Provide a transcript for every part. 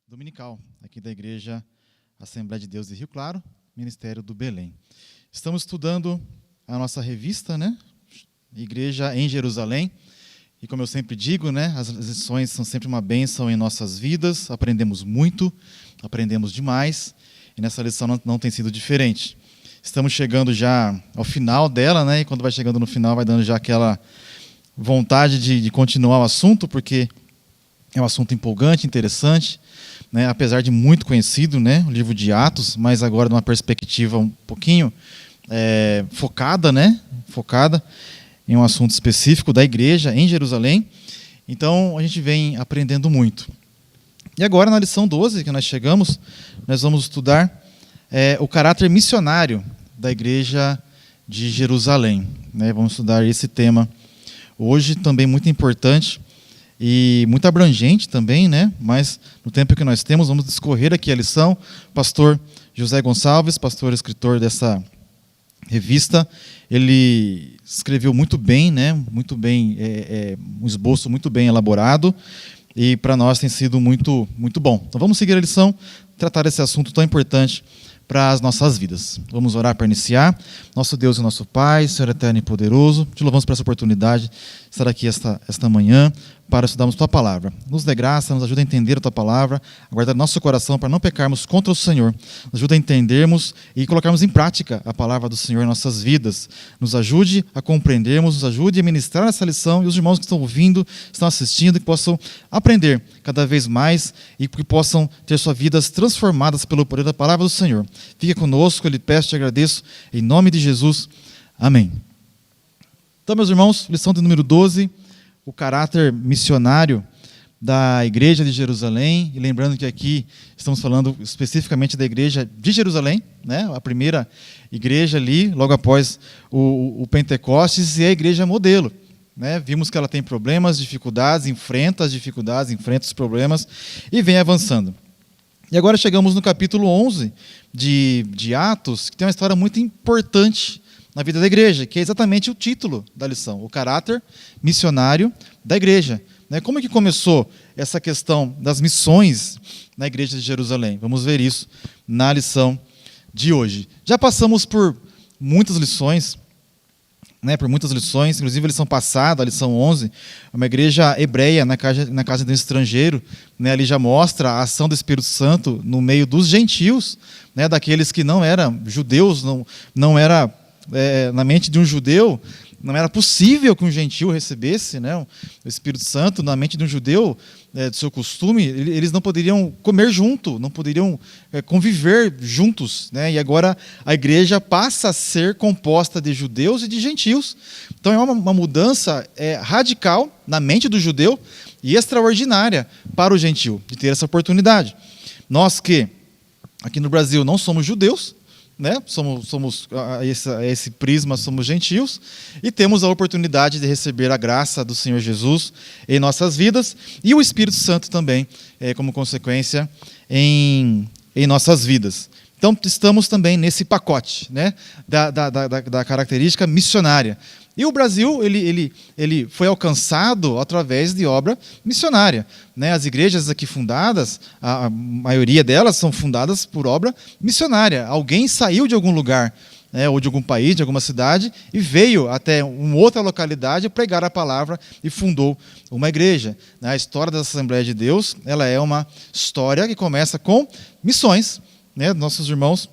dominical, aqui da Igreja Assembleia de Deus de Rio Claro, Ministério do Belém. Estamos estudando a nossa revista, né? Igreja em Jerusalém. E como eu sempre digo, né, as lições são sempre uma bênção em nossas vidas, aprendemos muito, aprendemos demais, e nessa lição não tem sido diferente. Estamos chegando já ao final dela, né, e quando vai chegando no final vai dando já aquela vontade de continuar o assunto, porque é um assunto empolgante, interessante, né, apesar de muito conhecido, né, o livro de Atos, mas agora numa perspectiva um pouquinho focada em um assunto específico da igreja em Jerusalém. Então, a gente vem aprendendo muito. E agora, na lição 12, que nós chegamos, nós vamos estudar o caráter missionário da igreja de Jerusalém, né? Vamos estudar esse tema hoje, também muito importante e muito abrangente também, né? Mas no tempo que nós temos, vamos discorrer aqui a lição. Pastor José Gonçalves, pastor e escritor dessa revista, ele escreveu muito bem, né? Muito bem, um esboço muito bem elaborado, e para nós tem sido muito, muito bom. Então vamos seguir a lição, tratar desse assunto tão importante para as nossas vidas. Vamos orar para iniciar. Nosso Deus e nosso Pai, Senhor eterno e poderoso, te louvamos por essa oportunidade de estar aqui esta manhã para estudarmos Tua Palavra. Nos dê graça, nos ajuda a entender a Tua Palavra, a guardar nosso coração para não pecarmos contra o Senhor. Nos ajuda a entendermos e colocarmos em prática a Palavra do Senhor em nossas vidas. Nos ajude a compreendermos, nos ajude a ministrar essa lição, e os irmãos que estão ouvindo, estão assistindo, que possam aprender cada vez mais e que possam ter suas vidas transformadas pelo poder da Palavra do Senhor. Fique conosco, eu lhe peço e te agradeço, em nome de Jesus. Amém. Então, meus irmãos, lição de número 12, o caráter missionário da igreja de Jerusalém. E lembrando que aqui estamos falando especificamente da igreja de Jerusalém, né? A primeira igreja ali, logo após o Pentecostes, e a igreja modelo, né? Vimos que ela tem problemas, dificuldades, enfrenta os problemas e vem avançando. E agora chegamos no capítulo 11 de Atos, que tem uma história muito importante na vida da igreja, que é exatamente o título da lição, o caráter missionário da igreja. Como é que começou essa questão das missões na igreja de Jerusalém? Vamos ver isso na lição de hoje. Já passamos por muitas lições, inclusive a lição passada, a lição 11, uma igreja hebreia na casa de um estrangeiro, né, ali já mostra a ação do Espírito Santo no meio dos gentios, né, daqueles que não eram judeus, não era na mente de um judeu, não era possível que um gentil recebesse, né, o Espírito Santo. Na mente de um judeu, do seu costume, eles não poderiam comer junto, não poderiam conviver juntos, né? E agora a igreja passa a ser composta de judeus e de gentios. Então é uma mudança radical na mente do judeu e extraordinária para o gentil, de ter essa oportunidade. Nós que aqui no Brasil não somos judeus, né? Somos esse prisma, somos gentios, e temos a oportunidade de receber a graça do Senhor Jesus em nossas vidas, e o Espírito Santo também, como consequência, em nossas vidas. Então, estamos também nesse pacote, né, da característica missionária. E o Brasil ele foi alcançado através de obra missionária, né? As igrejas aqui fundadas, a maioria delas são fundadas por obra missionária. Alguém saiu de algum lugar, né, ou de algum país, de alguma cidade, e veio até uma outra localidade pregar a palavra e fundou uma igreja. A história da Assembleia de Deus, ela é uma história que começa com missões, né? Nossos irmãos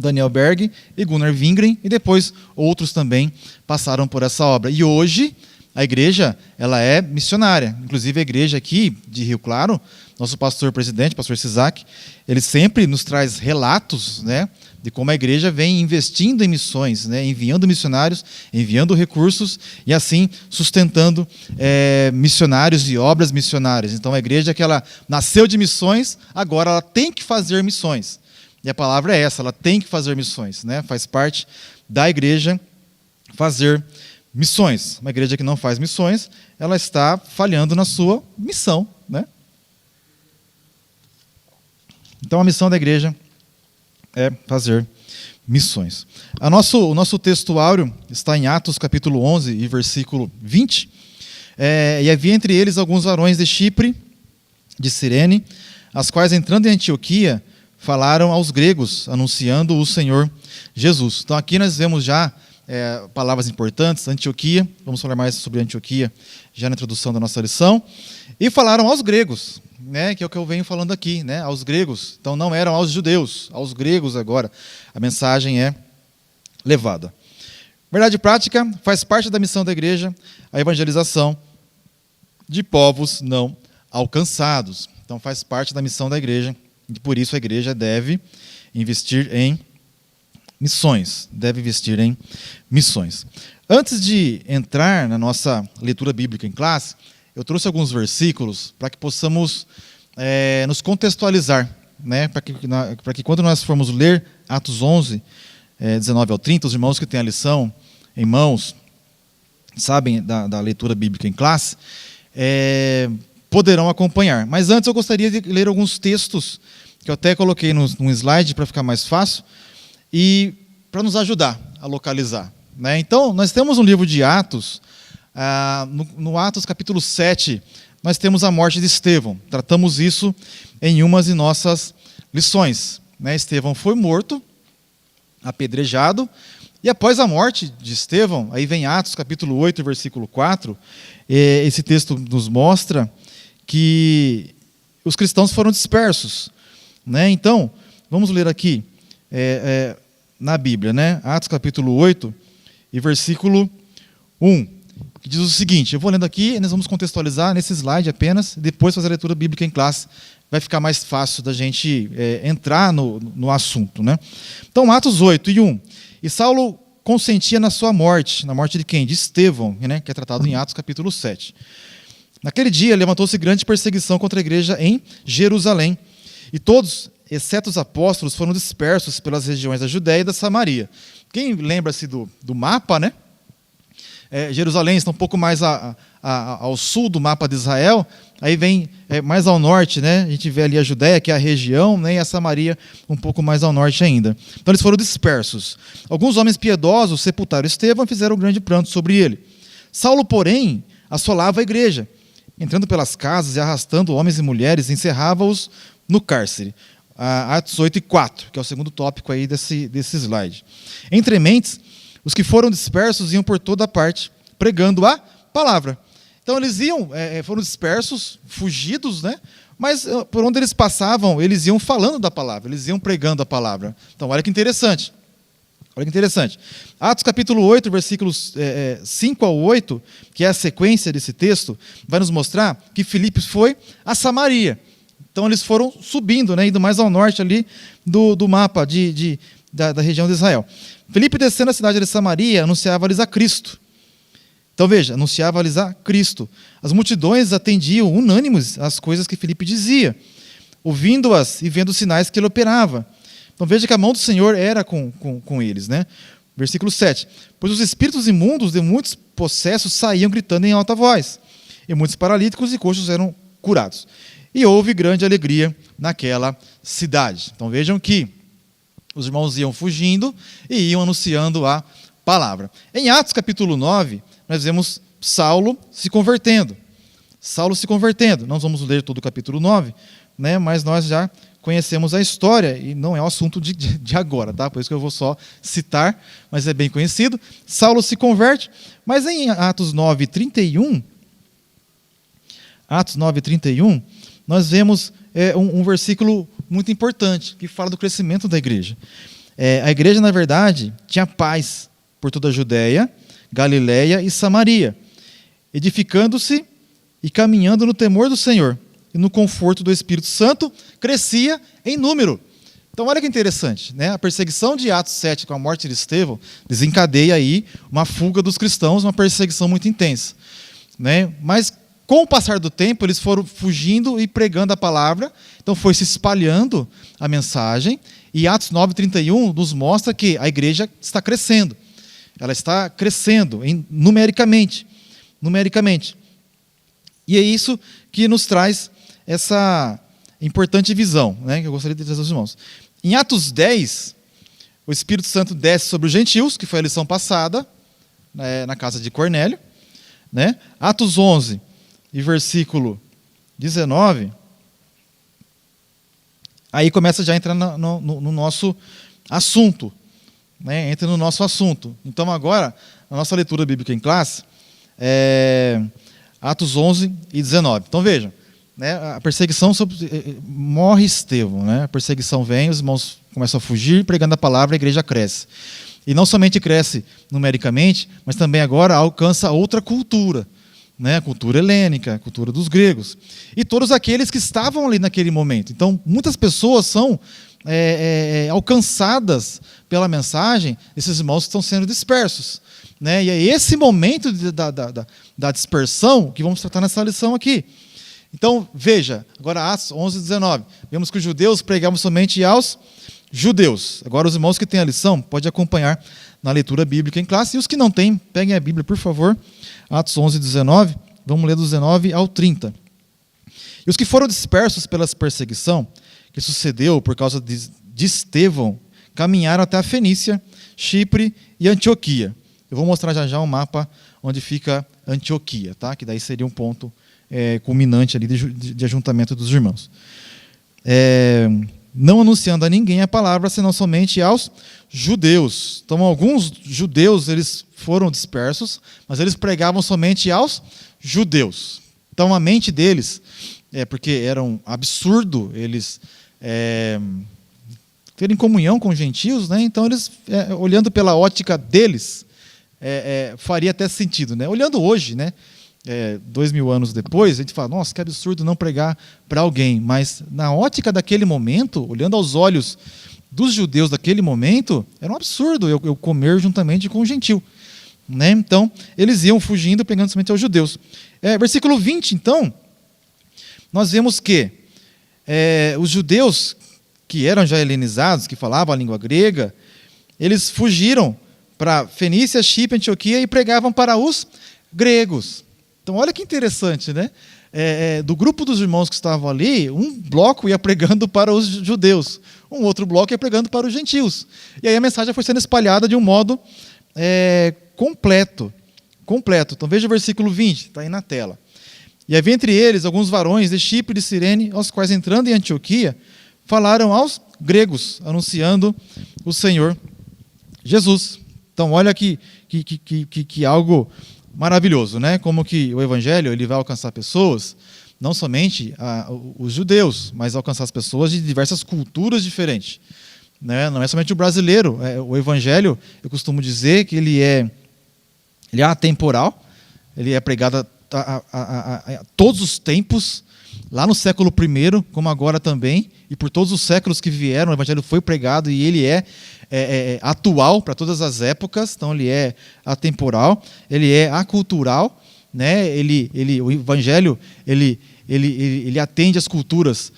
Daniel Berg e Gunnar Wingren, e depois outros também passaram por essa obra. E hoje a igreja, ela é missionária. Inclusive a igreja aqui de Rio Claro, nosso pastor-presidente, pastor Sisak, ele sempre nos traz relatos, né, de como a igreja vem investindo em missões, né, enviando missionários, enviando recursos e assim sustentando missionários e obras missionárias. Então a igreja que ela nasceu de missões, agora ela tem que fazer missões. E a palavra é essa, ela tem que fazer missões, né? Faz parte da igreja fazer missões. Uma igreja que não faz missões, ela está falhando na sua missão, né? Então a missão da igreja é fazer missões. O nosso textuário está em Atos capítulo 11 e versículo 20. E havia entre eles alguns varões de Chipre, de Cirene, as quais, entrando em Antioquia, falaram aos gregos, anunciando o Senhor Jesus. Então aqui nós vemos já palavras importantes, Antioquia, vamos falar mais sobre Antioquia já na introdução da nossa lição, e falaram aos gregos, né, que é o que eu venho falando aqui, né, aos gregos. Então não eram aos judeus, aos gregos agora a mensagem é levada. Verdade prática, faz parte da missão da igreja a evangelização de povos não alcançados. Então faz parte da missão da igreja, e por isso a igreja deve investir em missões, Antes de entrar na nossa leitura bíblica em classe, eu trouxe alguns versículos para que possamos nos contextualizar, né? Para que quando nós formos ler Atos 11, 19 ao 30, os irmãos que têm a lição em mãos, sabem da leitura bíblica em classe, poderão acompanhar. Mas antes eu gostaria de ler alguns textos, que eu até coloquei num slide para ficar mais fácil, e para nos ajudar a localizar, né? Então, nós temos um livro de Atos, no Atos capítulo 7, nós temos a morte de Estevão. Tratamos isso em umas de nossas lições, né? Estevão foi morto, apedrejado, e após a morte de Estevão, aí vem Atos capítulo 8, versículo 4, esse texto nos mostra que os cristãos foram dispersos, né? Então, vamos ler aqui na Bíblia, né? Atos capítulo 8 e versículo 1, que diz o seguinte, eu vou lendo aqui e nós vamos contextualizar nesse slide apenas, depois fazer a leitura bíblica em classe, vai ficar mais fácil da gente entrar no assunto, né? Então, Atos 8 e 1, e Saulo consentia na sua morte, na morte de quem? De Estevão, né? Que é tratado em Atos capítulo 7. Naquele dia levantou-se grande perseguição contra a igreja em Jerusalém, e todos, exceto os apóstolos, foram dispersos pelas regiões da Judéia e da Samaria. Quem lembra-se do mapa, né? Jerusalém está um pouco mais ao sul do mapa de Israel, aí vem mais ao norte, né? A gente vê ali a Judéia, que é a região, né? E a Samaria um pouco mais ao norte ainda. Então eles foram dispersos. Alguns homens piedosos sepultaram Estevão e fizeram um grande pranto sobre ele. Saulo, porém, assolava a igreja, entrando pelas casas e arrastando homens e mulheres, encerrava-os no cárcere. Atos 8 e 4, que é o segundo tópico aí desse slide. Entre mentes, os que foram dispersos iam por toda parte, pregando a palavra. Então eles foram dispersos, fugidos, né? Mas por onde eles passavam, eles iam falando da palavra, eles iam pregando a palavra. Então olha que interessante. Olha que interessante. Atos capítulo 8, versículos 5 ao 8, que é a sequência desse texto, vai nos mostrar que Filipe foi a Samaria. Então eles foram subindo, né, indo mais ao norte ali do mapa da região de Israel. Filipe, descendo a cidade de Samaria, anunciava-lhes a Cristo. Então veja, anunciava-lhes a Cristo. As multidões atendiam unânimes às coisas que Filipe dizia, ouvindo-as e vendo os sinais que ele operava. Então veja que a mão do Senhor era com eles, né? Versículo 7. Pois os espíritos imundos de muitos possessos saíam gritando em alta voz, e muitos paralíticos e coxos eram curados. E houve grande alegria naquela cidade. Então vejam que os irmãos iam fugindo e iam anunciando a palavra. Em Atos capítulo 9, nós vemos Saulo se convertendo. Não vamos ler todo o capítulo 9, né, mas nós já conhecemos a história e não é o assunto de agora, tá? Por isso que eu vou só citar, mas é bem conhecido. Saulo se converte, mas em Atos 9:31, nós vemos um versículo muito importante, que fala do crescimento da igreja. A igreja, na verdade, tinha paz por toda a Judéia, Galiléia e Samaria, edificando-se e caminhando no temor do Senhor, e no conforto do Espírito Santo, crescia em número. Então, olha que interessante, né? A perseguição de Atos 7, com a morte de Estevão, desencadeia aí uma fuga dos cristãos, uma perseguição muito intensa, né? Mas, com o passar do tempo, eles foram fugindo e pregando a palavra, então foi se espalhando a mensagem, e Atos 9:31 nos mostra que a igreja está crescendo. Ela está crescendo numericamente. E é isso que nos traz essa importante visão, né, que eu gostaria de trazer aos irmãos. Em Atos 10, o Espírito Santo desce sobre os gentios, que foi a lição passada, na casa de Cornélio, né? Atos 11, e versículo 19, Aí começa já a entrar no nosso assunto. Né? Entra no nosso assunto. Então agora, a nossa leitura bíblica em classe é Atos 11 e 19. Então vejam, né? A perseguição morre Estevão. Né? A perseguição vem, os irmãos começam a fugir, pregando a palavra, a igreja cresce. E não somente cresce numericamente, mas também agora alcança outra cultura. Né, a cultura helênica, a cultura dos gregos. E todos aqueles que estavam ali naquele momento. Então, muitas pessoas são alcançadas pela mensagem desses irmãos que estão sendo dispersos. Né? E é esse momento da dispersão que vamos tratar nessa lição aqui. Então, veja, agora Atos 11, 19. Vemos que os judeus pregavam somente aos judeus. Agora, os irmãos que têm a lição, pode acompanhar na leitura bíblica em classe. E os que não têm, peguem a Bíblia, por favor. Atos 11, 19. Vamos ler do 19 ao 30. E os que foram dispersos pela perseguição, que sucedeu por causa de Estevão, caminharam até a Fenícia, Chipre e Antioquia. Eu vou mostrar já um mapa onde fica Antioquia, tá? Que daí seria um ponto culminante ali de ajuntamento dos irmãos. Não anunciando a ninguém a palavra, senão somente aos judeus. Então, alguns judeus eles foram dispersos, mas eles pregavam somente aos judeus. Então, a mente deles, porque era um absurdo eles terem comunhão com os gentios, né? Então, eles, olhando pela ótica deles, faria até sentido. Né? Olhando hoje, né? 2000 anos depois, a gente fala, nossa, que absurdo não pregar para alguém. Mas na ótica daquele momento, olhando aos olhos dos judeus daquele momento, era um absurdo eu comer juntamente com o gentil. Né? Então, eles iam fugindo, pregando somente aos judeus. Versículo 20, então, nós vemos que os judeus que eram já helenizados, que falavam a língua grega, eles fugiram para Fenícia, Chipre, Antioquia e pregavam para os gregos. Então, olha que interessante, né? Do grupo dos irmãos que estavam ali, um bloco ia pregando para os judeus, um outro bloco ia pregando para os gentios. E aí a mensagem foi sendo espalhada de um modo completo. Então, veja o versículo 20, está aí na tela. E havia entre eles alguns varões de Chipre e de Cirene, aos quais, entrando em Antioquia, falaram aos gregos, anunciando o Senhor Jesus. Então, olha que algo maravilhoso, né? Como que o evangelho ele vai alcançar pessoas, não somente os judeus, mas alcançar as pessoas de diversas culturas diferentes. Né? Não é somente o brasileiro. O evangelho, eu costumo dizer que ele é atemporal, ele é pregado a todos os tempos, lá no século I, como agora também, e por todos os séculos que vieram, o evangelho foi pregado e ele é atual para todas as épocas. Então ele é atemporal, ele é acultural, né? O evangelho ele atende às culturas,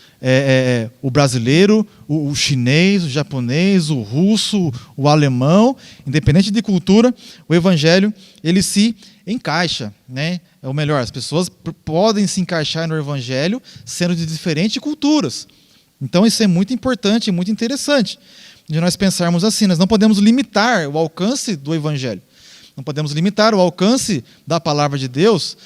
o brasileiro, o chinês, o japonês, o russo, o alemão, independente de cultura, o evangelho ele se encaixa, né? Ou melhor, as pessoas podem se encaixar no evangelho sendo de diferentes culturas. Então isso é muito importante, muito interessante de nós pensarmos assim. Nós não podemos limitar o alcance do evangelho. Não podemos limitar o alcance da palavra de Deus,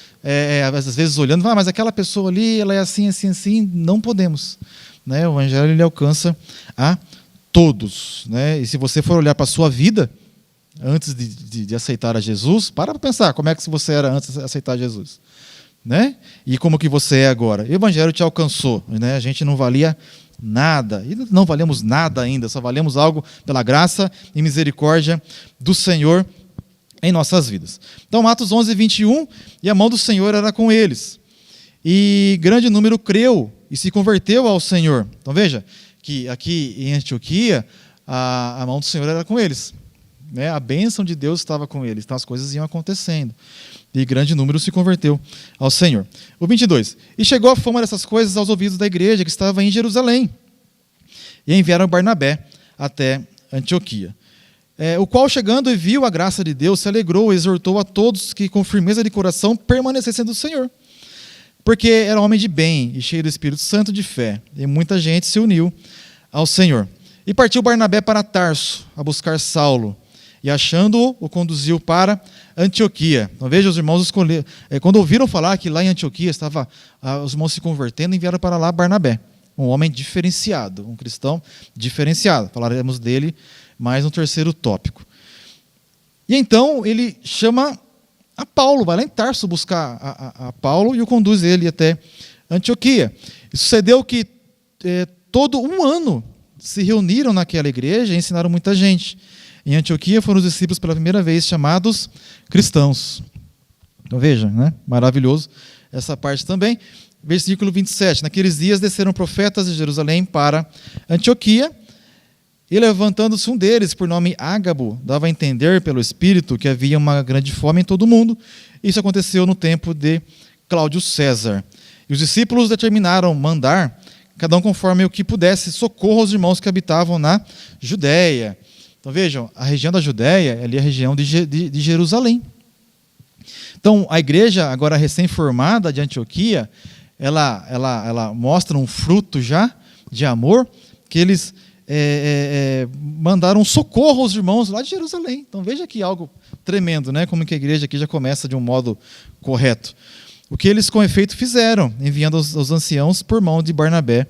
às vezes olhando, mas aquela pessoa ali, ela é assim, assim, assim. Não podemos. Né? O evangelho ele alcança a todos. Né? E se você for olhar para a sua vida, antes de aceitar a Jesus, para pensar como é que você era antes de aceitar Jesus. Né? E como que você é agora. O evangelho te alcançou. Né? A gente não valia nada, e não valemos nada ainda, só valemos algo pela graça e misericórdia do Senhor em nossas vidas. Então, Atos 11, 21, e a mão do Senhor era com eles. E grande número creu e se converteu ao Senhor. Então, veja que aqui em Antioquia, a mão do Senhor era com eles. Né? A bênção de Deus estava com eles, então as coisas iam acontecendo. E grande número se converteu ao Senhor. O 22. E chegou a fama dessas coisas aos ouvidos da igreja que estava em Jerusalém. E enviaram Barnabé até Antioquia. O qual, chegando e viu a graça de Deus, se alegrou e exortou a todos que, com firmeza de coração, permanecessem do Senhor. Porque era homem de bem e cheio do Espírito Santo de fé. E muita gente se uniu ao Senhor. E partiu Barnabé para Tarso, a buscar Saulo. E achando-o, o conduziu para Antioquia. Então veja, os irmãos escolheram. Quando ouviram falar que lá em Antioquia estava os irmãos se convertendo, enviaram para lá Barnabé. um homem diferenciado, um cristão diferenciado. Falaremos dele mais no terceiro tópico. E então ele chama a Paulo, vai lá em Tarso buscar a Paulo e o conduz ele até Antioquia. E sucedeu que todo um ano se reuniram naquela igreja e ensinaram muita gente. Em Antioquia foram os discípulos pela primeira vez chamados cristãos. Então veja, né? Maravilhoso essa parte também. Versículo 27. Naqueles dias desceram profetas de Jerusalém para Antioquia, e levantando-se um deles, por nome Ágabo, dava a entender pelo Espírito que havia uma grande fome em todo o mundo. Isso aconteceu no tempo de Cláudio César. E os discípulos determinaram mandar, cada um conforme o que pudesse, socorro aos irmãos que habitavam na Judéia. Então vejam, a região da Judéia ali é a região de Jerusalém. Então a igreja, agora recém-formada de Antioquia, ela mostra um fruto já de amor, que eles mandaram socorro aos irmãos lá de Jerusalém. Então veja que algo tremendo, né? Como que a igreja aqui já começa de um modo correto. O que eles com efeito fizeram, enviando os anciãos por mão de Barnabé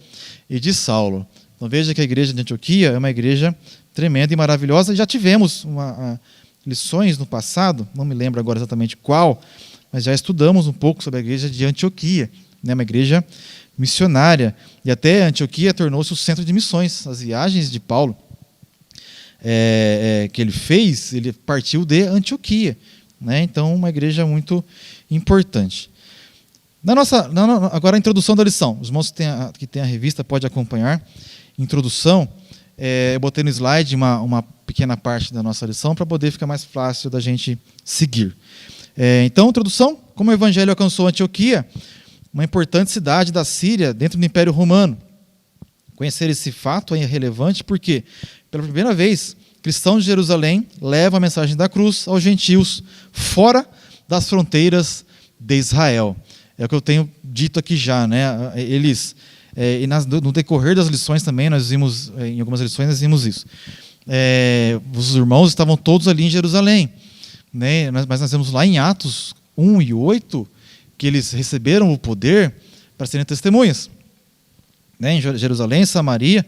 e de Saulo. Então veja que a igreja de Antioquia é uma igreja tremenda e maravilhosa. Já tivemos lições no passado, não me lembro agora exatamente qual, mas já estudamos um pouco sobre a igreja de Antioquia, né? Uma igreja missionária. E até Antioquia tornou-se o centro de missões. As viagens de Paulo que ele fez, ele partiu de Antioquia, né? Então, uma igreja muito importante. Agora a introdução da lição. Os irmãos que têm a revista podem acompanhar. Introdução, eu botei no slide uma pequena parte da nossa lição para poder ficar mais fácil da gente seguir. Então, introdução, como o evangelho alcançou Antioquia, uma importante cidade da Síria dentro do Império Romano. Conhecer esse fato é relevante porque, pela primeira vez, cristãos de Jerusalém levam a mensagem da cruz aos gentios fora das fronteiras de Israel. É o que eu tenho dito aqui já, né? Eles, no decorrer das lições também, nós vimos, em algumas lições nós vimos isso. Os irmãos estavam todos ali em Jerusalém, né? Mas nós vemos lá em Atos 1 e 8 que eles receberam o poder para serem testemunhas, né? Em Jerusalém, Samaria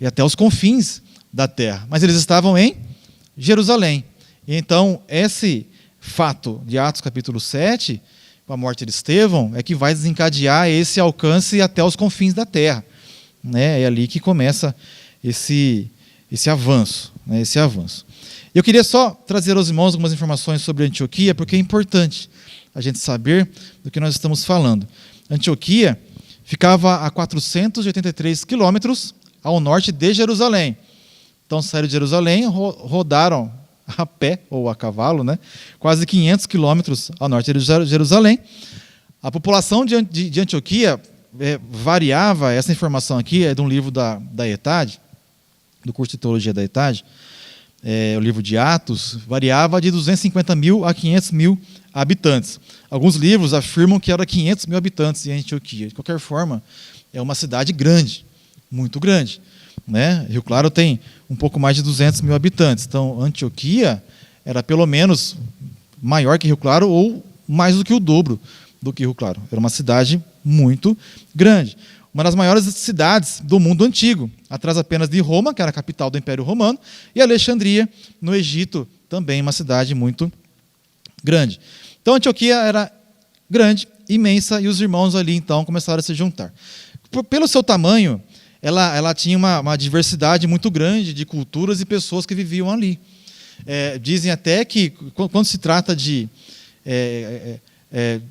e até os confins da terra. Mas eles estavam em Jerusalém. E então, esse fato de Atos capítulo 7, com a morte de Estevão, é que vai desencadear esse alcance até os confins da terra, né? É ali que começa esse avanço, né? Esse avanço. Eu queria só trazer aos irmãos algumas informações sobre Antioquia, porque é importante a gente saber do que nós estamos falando. Antioquia ficava a 483 quilômetros ao norte de Jerusalém. Então saíram de Jerusalém, rodaram a pé ou a cavalo, né? Quase 500 quilômetros ao norte de Jerusalém. A população de Antioquia variava, essa informação aqui é de um livro da ETAD, do curso de Teologia da ETAD, o livro de Atos, variava de 250 mil a 500 mil habitantes. Alguns livros afirmam que era 500 mil habitantes em Antioquia. De qualquer forma, é uma cidade grande, muito grande, né? Rio Claro tem um pouco mais de 200 mil habitantes. Então, Antioquia era pelo menos maior que Rio Claro ou mais do que o dobro do que Rio Claro. Era uma cidade muito grande. Uma das maiores cidades do mundo antigo, atrás apenas de Roma, que era a capital do Império Romano, e Alexandria, no Egito, também uma cidade muito grande. Então, Antioquia era grande, imensa, e os irmãos ali, então, começaram a se juntar. Pelo seu tamanho, ela tinha uma diversidade muito grande de culturas e pessoas que viviam ali. Dizem até que, quando se trata de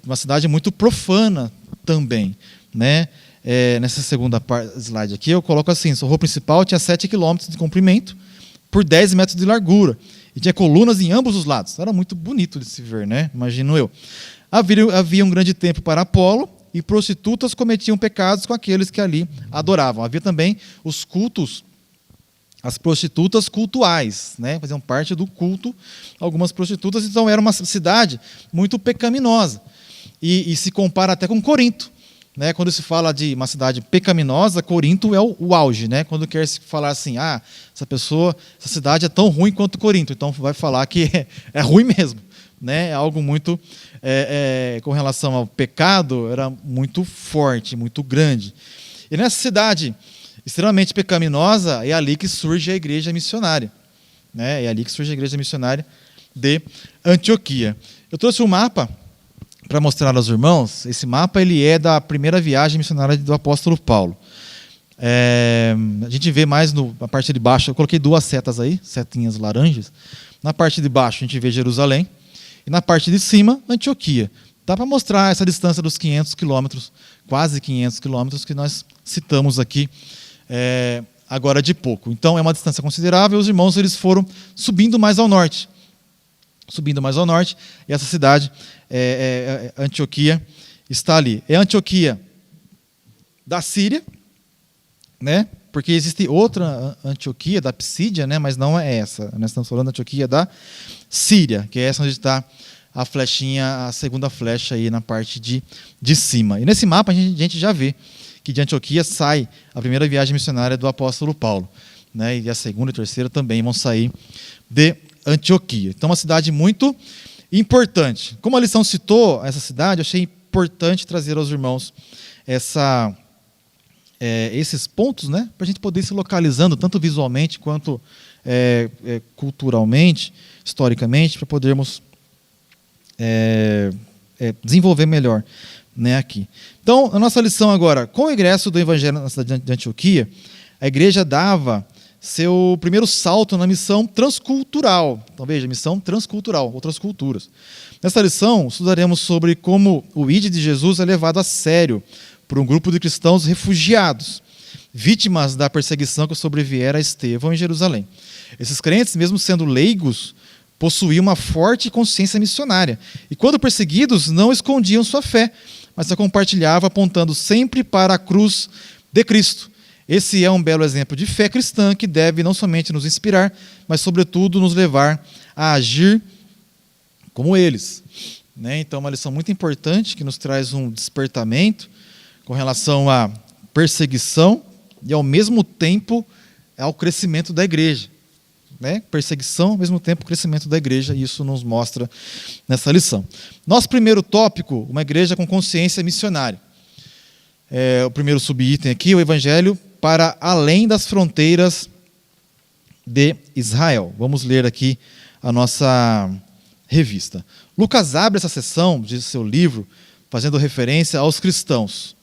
uma cidade muito profana também, né? Nessa segunda slide aqui, eu coloco assim: a rua principal tinha 7 quilômetros de comprimento por 10 metros de largura. E tinha colunas em ambos os lados. Era muito bonito de se ver, né? Imagino eu. Havia um grande templo para Apolo, e prostitutas cometiam pecados com aqueles que ali adoravam. Havia também os cultos, as prostitutas cultuais, né? Faziam parte do culto algumas prostitutas. Então era uma cidade muito pecaminosa. E se compara até com Corinto, né? Quando se fala de uma cidade pecaminosa, Corinto é o auge, né? Quando quer se falar assim, essa cidade é tão ruim quanto Corinto, então vai falar que é ruim mesmo, né? Algo muito, com relação ao pecado, era muito forte, muito grande. E nessa cidade extremamente pecaminosa, é ali que surge a igreja missionária, né? É ali que surge a igreja missionária de Antioquia. Eu trouxe um mapa para mostrar aos irmãos. Esse mapa ele é da primeira viagem missionária do apóstolo Paulo. A gente vê mais na parte de baixo, eu coloquei duas setas aí, setinhas laranjas. Na parte de baixo a gente vê Jerusalém e na parte de cima Antioquia. Dá para mostrar essa distância dos 500 quilômetros, quase 500 quilômetros que nós citamos aqui agora de pouco. Então é uma distância considerável. Os irmãos eles foram subindo mais ao norte, e essa cidade, Antioquia, está ali. É Antioquia da Síria, né? Porque existe outra Antioquia, da Psídia, né? Mas não é essa. Nós estamos falando da Antioquia da Síria, que é essa onde está a flechinha, a segunda flecha aí na parte de cima. E nesse mapa a gente já vê que de Antioquia sai a primeira viagem missionária do apóstolo Paulo, né? E a segunda e a terceira também vão sair de Antioquia. Então, uma cidade muito importante. Como a lição citou essa cidade, eu achei importante trazer aos irmãos esses pontos, né, para a gente poder ir se localizando, tanto visualmente quanto culturalmente, historicamente, para podermos desenvolver melhor, né, aqui. Então, a nossa lição agora, com o ingresso do Evangelho na cidade de Antioquia, a igreja dava seu primeiro salto na missão transcultural. Então, veja, missão transcultural, outras culturas. Nessa lição, estudaremos sobre como o ID de Jesus é levado a sério por um grupo de cristãos refugiados, vítimas da perseguição que sobreviera a Estevão em Jerusalém. Esses crentes, mesmo sendo leigos, possuíam uma forte consciência missionária. E quando perseguidos, não escondiam sua fé, mas a compartilhavam apontando sempre para a cruz de Cristo. Esse é um belo exemplo de fé cristã que deve não somente nos inspirar, mas, sobretudo, nos levar a agir como eles. Né? Então, uma lição muito importante que nos traz um despertamento com relação à perseguição e, ao mesmo tempo, ao crescimento da igreja. Né? Perseguição, ao mesmo tempo, crescimento da igreja, e isso nos mostra nessa lição. Nosso primeiro tópico, uma igreja com consciência missionária. O primeiro subitem aqui, o Evangelho para além das fronteiras de Israel. Vamos ler aqui a nossa revista. Lucas abre essa seção de seu livro fazendo referência aos cristãos,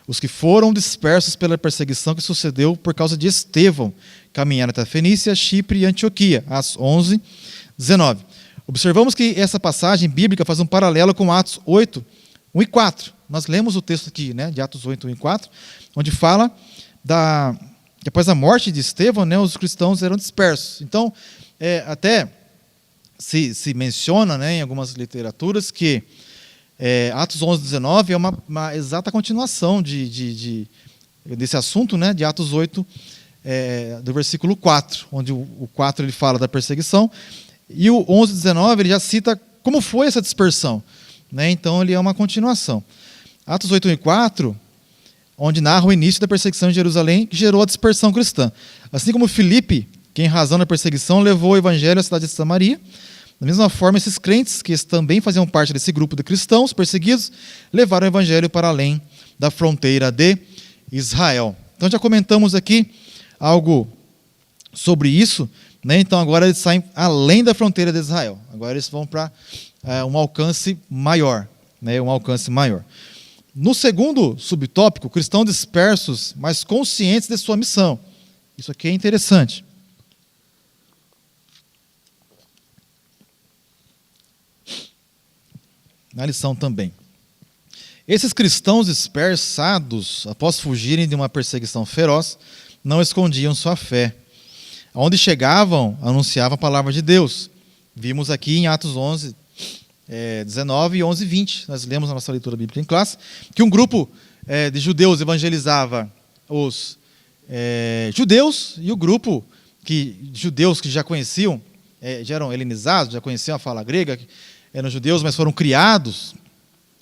os que foram dispersos pela perseguição que sucedeu por causa de Estevão, caminharam até Fenícia, Chipre e Antioquia, às 11:19. Observamos que essa passagem bíblica faz um paralelo com Atos 8, 1 e 4. Nós lemos o texto aqui, né, de Atos 8, 1 e 4, onde fala que após a morte de Estevão, né, os cristãos eram dispersos. Então, até se menciona, né, em algumas literaturas que Atos 11:19 é uma exata continuação desse assunto, né, de Atos 8, do versículo 4, onde o 4 ele fala da perseguição, e o 11:19 ele já cita como foi essa dispersão. Né, então, ele é uma continuação. Atos 8, 1 e 4, onde narra o início da perseguição em Jerusalém, que gerou a dispersão cristã. Assim como Filipe, que em razão da perseguição levou o evangelho à cidade de Samaria, da mesma forma, esses crentes, que também faziam parte desse grupo de cristãos perseguidos, levaram o evangelho para além da fronteira de Israel. Então, já comentamos aqui algo sobre isso, né? Então, agora eles saem além da fronteira de Israel. Agora eles vão para um alcance maior, né? Um alcance maior. No segundo subtópico, cristãos dispersos, mas conscientes de sua missão. Isso aqui é interessante. Na lição também. Esses cristãos dispersados, após fugirem de uma perseguição feroz, não escondiam sua fé. Onde chegavam, anunciavam a palavra de Deus. Vimos aqui em Atos 11, 19 e 11, 20. Nós lemos na nossa leitura bíblica em classe, que um grupo de judeus evangelizava os judeus, e o grupo de judeus que já conheciam, já eram helenizados, já conheciam a fala grega, eram judeus, mas foram criados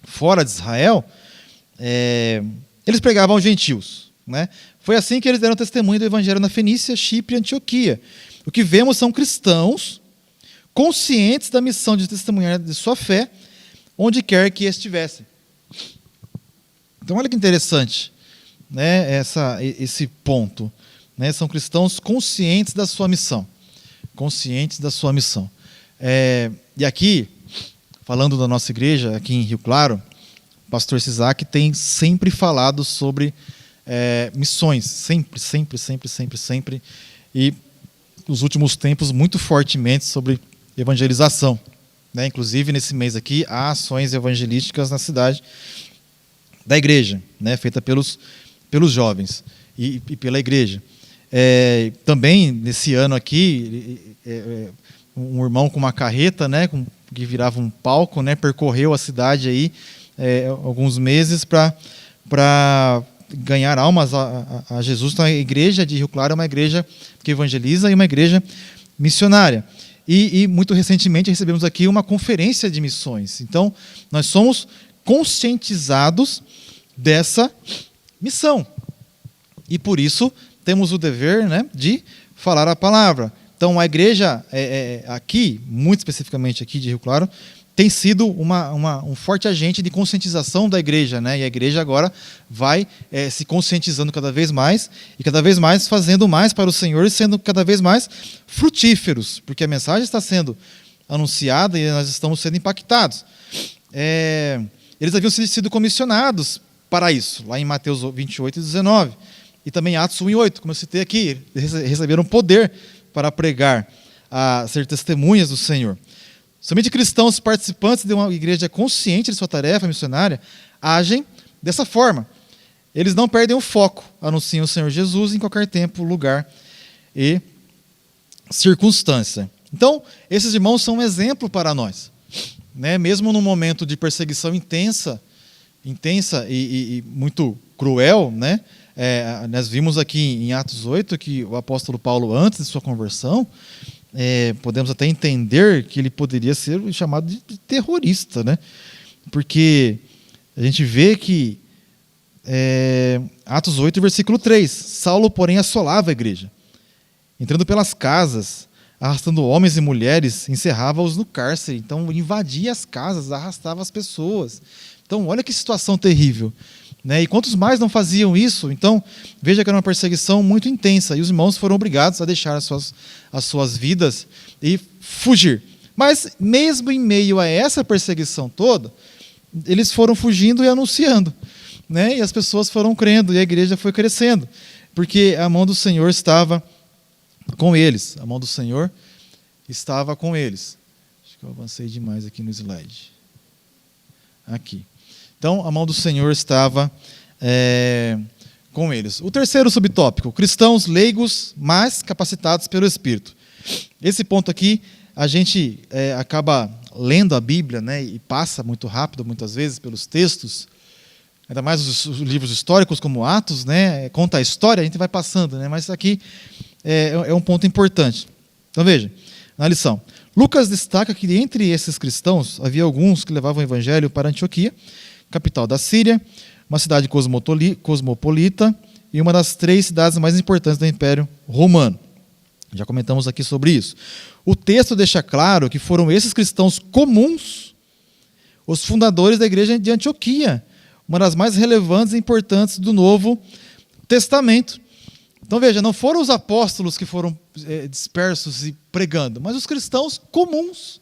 fora de Israel, eles pregavam aos gentios. Né? Foi assim que eles deram testemunho do evangelho na Fenícia, Chipre e Antioquia. O que vemos são cristãos conscientes da missão de testemunhar de sua fé, onde quer que estivessem. Então, olha que interessante, né, esse ponto. Né, são cristãos conscientes da sua missão. Conscientes da sua missão. E aqui, falando da nossa igreja, aqui em Rio Claro, o pastor Sisak tem sempre falado sobre missões. Sempre. E, nos últimos tempos, muito fortemente sobre evangelização. Né? Inclusive, nesse mês aqui, há ações evangelísticas na cidade da igreja, né? Feita pelos jovens e pela igreja. Também, nesse ano aqui, um irmão com uma carreta, né, que virava um palco, né, percorreu a cidade aí, alguns meses para ganhar almas a Jesus. Então, a igreja de Rio Claro é uma igreja que evangeliza e uma igreja missionária. E muito recentemente recebemos aqui uma conferência de missões. Então, nós somos conscientizados dessa missão. E por isso temos o dever, né, de falar a palavra. Então, a igreja aqui, muito especificamente aqui de Rio Claro, tem sido um forte agente de conscientização da igreja, né? E a igreja agora vai se conscientizando cada vez mais e cada vez mais fazendo mais para o Senhor e sendo cada vez mais frutíferos, porque a mensagem está sendo anunciada e nós estamos sendo impactados. Eles haviam sido comissionados para isso, lá em Mateus 28 e 19, e também Atos 1 e 8, como eu citei aqui, eles receberam poder para pregar, a ser testemunhas do Senhor. Somente cristãos participantes de uma igreja consciente de sua tarefa missionária agem dessa forma. Eles não perdem o foco, anunciam o Senhor Jesus em qualquer tempo, lugar e circunstância. Então, esses irmãos são um exemplo para nós. Né? Mesmo num momento de perseguição intensa e muito cruel, né? Nós vimos aqui em Atos 8 que o apóstolo Paulo, antes de sua conversão, podemos até entender que ele poderia ser chamado de terrorista, né? Porque a gente vê que Atos 8, versículo 3, Saulo, porém, assolava a igreja, entrando pelas casas, arrastando homens e mulheres, encerrava-os no cárcere. Então, invadia as casas, arrastava as pessoas. Então, olha que situação terrível. Né? E quantos mais não faziam isso? Então, veja que era uma perseguição muito intensa. E os irmãos foram obrigados a deixar as suas vidas e fugir. Mas, mesmo em meio a essa perseguição toda, eles foram fugindo e anunciando. Né? E as pessoas foram crendo, e a igreja foi crescendo. Porque a mão do Senhor estava com eles. A mão do Senhor estava com eles. Acho que eu avancei demais aqui no slide. Aqui. Então, a mão do Senhor estava com eles. O terceiro subtópico, cristãos leigos, mas capacitados pelo Espírito. Esse ponto aqui, a gente acaba lendo a Bíblia, né, e passa muito rápido, muitas vezes, pelos textos, ainda mais os livros históricos, como Atos, né, conta a história, a gente vai passando, né, mas aqui é um ponto importante. Então, veja, na lição. Lucas destaca que entre esses cristãos havia alguns que levavam o evangelho para Antioquia, capital da Síria, uma cidade cosmopolita e uma das 3 cidades mais importantes do Império Romano. Já comentamos aqui sobre isso. O texto deixa claro que foram esses cristãos comuns os fundadores da igreja de Antioquia, uma das mais relevantes e importantes do Novo Testamento. Então veja, não foram os apóstolos que foram dispersos e pregando, mas os cristãos comuns.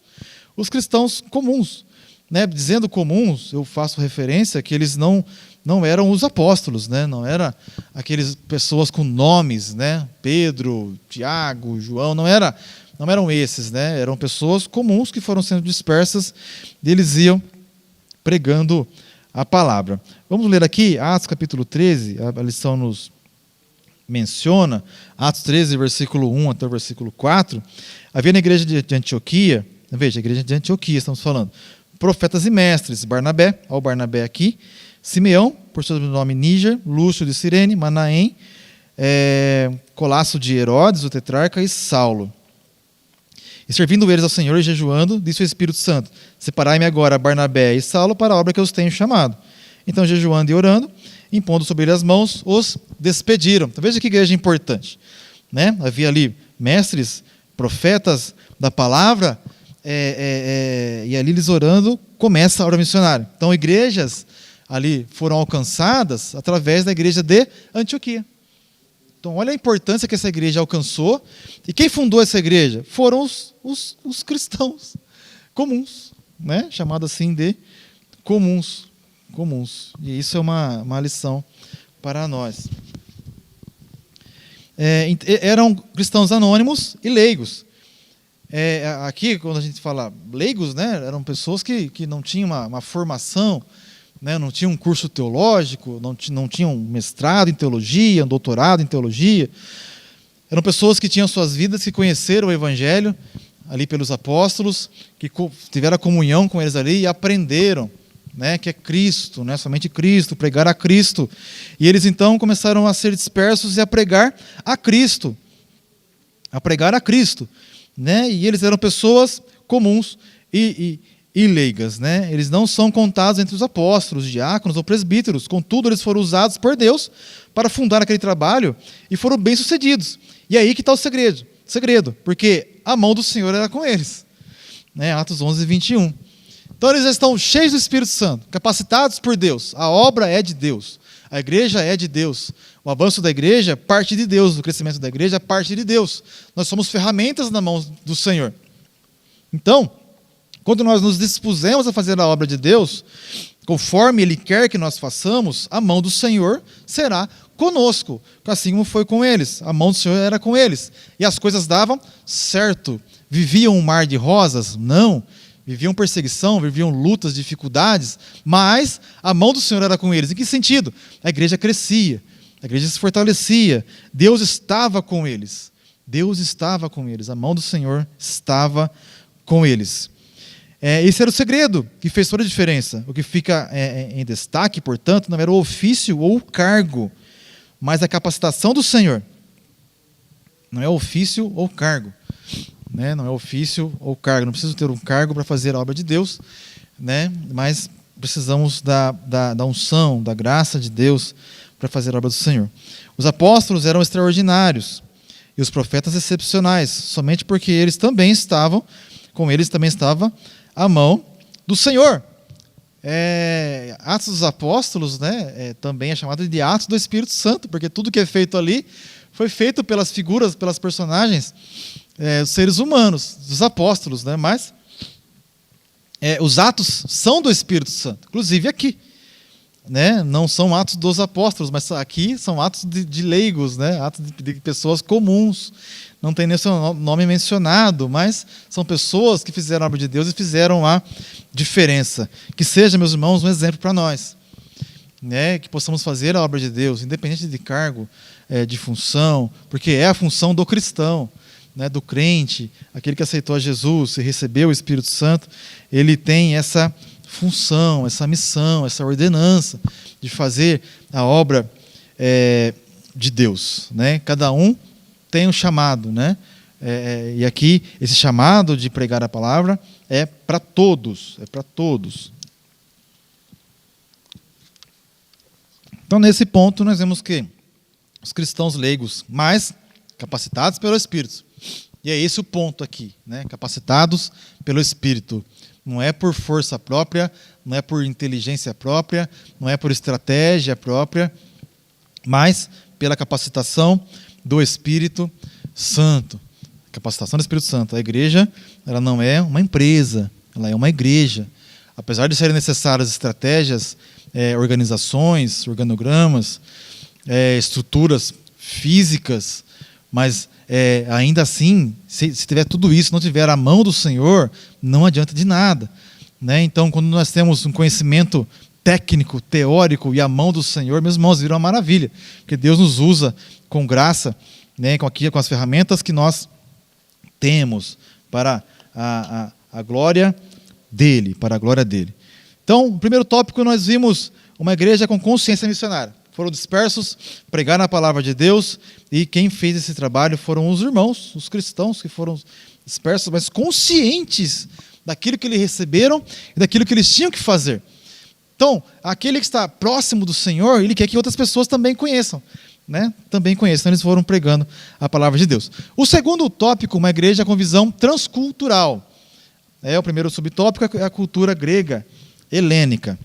Os cristãos comuns. Né? Dizendo comuns, eu faço referência que eles não eram os apóstolos, né? Não eram aquelas pessoas com nomes, né? Pedro, Tiago, João, não eram esses, né? Eram pessoas comuns que foram sendo dispersas e eles iam pregando a palavra. Vamos ler aqui Atos capítulo 13, a lição nos menciona, Atos 13, versículo 1 até o versículo 4, havia na igreja de Antioquia, veja, a igreja de Antioquia, estamos falando, profetas e mestres, Barnabé, olha o Barnabé aqui, Simeão, por seu nome Níger, Lúcio de Cirene, Manaém, Colasso de Herodes, o tetrarca, e Saulo. E servindo eles ao Senhor e jejuando, disse o Espírito Santo, separai-me agora Barnabé e Saulo para a obra que eu os tenho chamado. Então, jejuando e orando, impondo sobre ele as mãos, os despediram. Então, veja que igreja importante. Né? Havia ali mestres, profetas da palavra, e ali eles orando, começa a obra missionária. Então, igrejas ali foram alcançadas através da igreja de Antioquia. Então, olha a importância que essa igreja alcançou. E quem fundou essa igreja? Foram os cristãos comuns, né? Chamado assim de comuns. E isso é uma lição para nós. Eram cristãos anônimos e leigos. Aqui, quando a gente fala leigos, né, eram pessoas que não tinham uma formação, né, não tinham um curso teológico, não tinham um mestrado em teologia, um doutorado em teologia. Eram pessoas que tinham suas vidas, que conheceram o Evangelho ali pelos apóstolos, que tiveram a comunhão com eles ali e aprenderam, né, que é Cristo, né, somente Cristo, pregar a Cristo. E eles então começaram a ser dispersos e a pregar a Cristo. Né? E eles eram pessoas comuns e leigas, né? Eles não são contados entre os apóstolos, diáconos ou presbíteros. Contudo, eles foram usados por Deus para fundar aquele trabalho e foram bem-sucedidos. E aí que está o segredo, porque a mão do Senhor era com eles, né? Atos 11, 21. Então eles estão cheios do Espírito Santo, capacitados por Deus. A obra é de Deus, a igreja é de Deus. O avanço da igreja parte de Deus, o crescimento da igreja parte de Deus. Nós somos ferramentas na mão do Senhor. Então, quando nós nos dispusemos a fazer a obra de Deus, conforme Ele quer que nós façamos, a mão do Senhor será conosco, assim como foi com eles. A mão do Senhor era com eles. E as coisas davam certo. Viviam um mar de rosas? Não. Viviam perseguição, viviam lutas, dificuldades, mas a mão do Senhor era com eles. Em que sentido? A igreja crescia. A igreja se fortalecia. Deus estava com eles. A mão do Senhor estava com eles. Esse era o segredo que fez toda a diferença. O que fica em destaque, portanto, não era o ofício ou o cargo, mas a capacitação do Senhor. Não é ofício ou cargo. Né? Não é ofício ou cargo. Não preciso ter um cargo para fazer a obra de Deus, né? Mas precisamos da unção, da graça de Deus para fazer a obra do Senhor. Os apóstolos eram extraordinários e os profetas excepcionais, somente porque com eles também estava a mão do Senhor. Atos dos Apóstolos, né, também é chamado de Atos do Espírito Santo, porque tudo que é feito ali foi feito pelas figuras, pelas personagens, os seres humanos, dos apóstolos, né, mas os atos são do Espírito Santo, inclusive aqui. Né? Não são atos dos apóstolos, mas aqui são atos de leigos, né? Atos de pessoas comuns. Não tem nem seu nome mencionado, mas são pessoas que fizeram a obra de Deus e fizeram a diferença. Que seja, meus irmãos, um exemplo para nós. Né? Que possamos fazer a obra de Deus, independente de cargo, de função, porque é a função do cristão, né? Do crente, aquele que aceitou a Jesus e recebeu o Espírito Santo, ele tem essa função, essa missão, essa ordenança de fazer a obra de Deus, né? Cada um tem um chamado, né? E aqui esse chamado de pregar a palavra é para todos, Então nesse ponto nós vemos que os cristãos leigos, mais capacitados pelo Espírito, e é esse o ponto aqui, né? Capacitados pelo Espírito. Não é por força própria, não é por inteligência própria, não é por estratégia própria, mas pela capacitação do Espírito Santo. Capacitação do Espírito Santo. A igreja, ela não é uma empresa, ela é uma igreja. Apesar de serem necessárias estratégias, organizações, organogramas, estruturas físicas, mas ainda assim, se tiver tudo isso, não tiver a mão do Senhor, não adianta de nada. Né? Então, quando nós temos um conhecimento técnico, teórico e a mão do Senhor, meus irmãos, vira uma maravilha, porque Deus nos usa com graça, né, com as ferramentas que nós temos para a glória dele, Então, o primeiro tópico, nós vimos uma igreja com consciência missionária. Foram dispersos, pregaram a palavra de Deus, e quem fez esse trabalho foram os irmãos, os cristãos que foram dispersos, mas conscientes daquilo que eles receberam e daquilo que eles tinham que fazer. Então, aquele que está próximo do Senhor, ele quer que outras pessoas também conheçam. Né? Então eles foram pregando a palavra de Deus. O segundo tópico, uma igreja com visão transcultural. O primeiro subtópico é a cultura grega, helênica.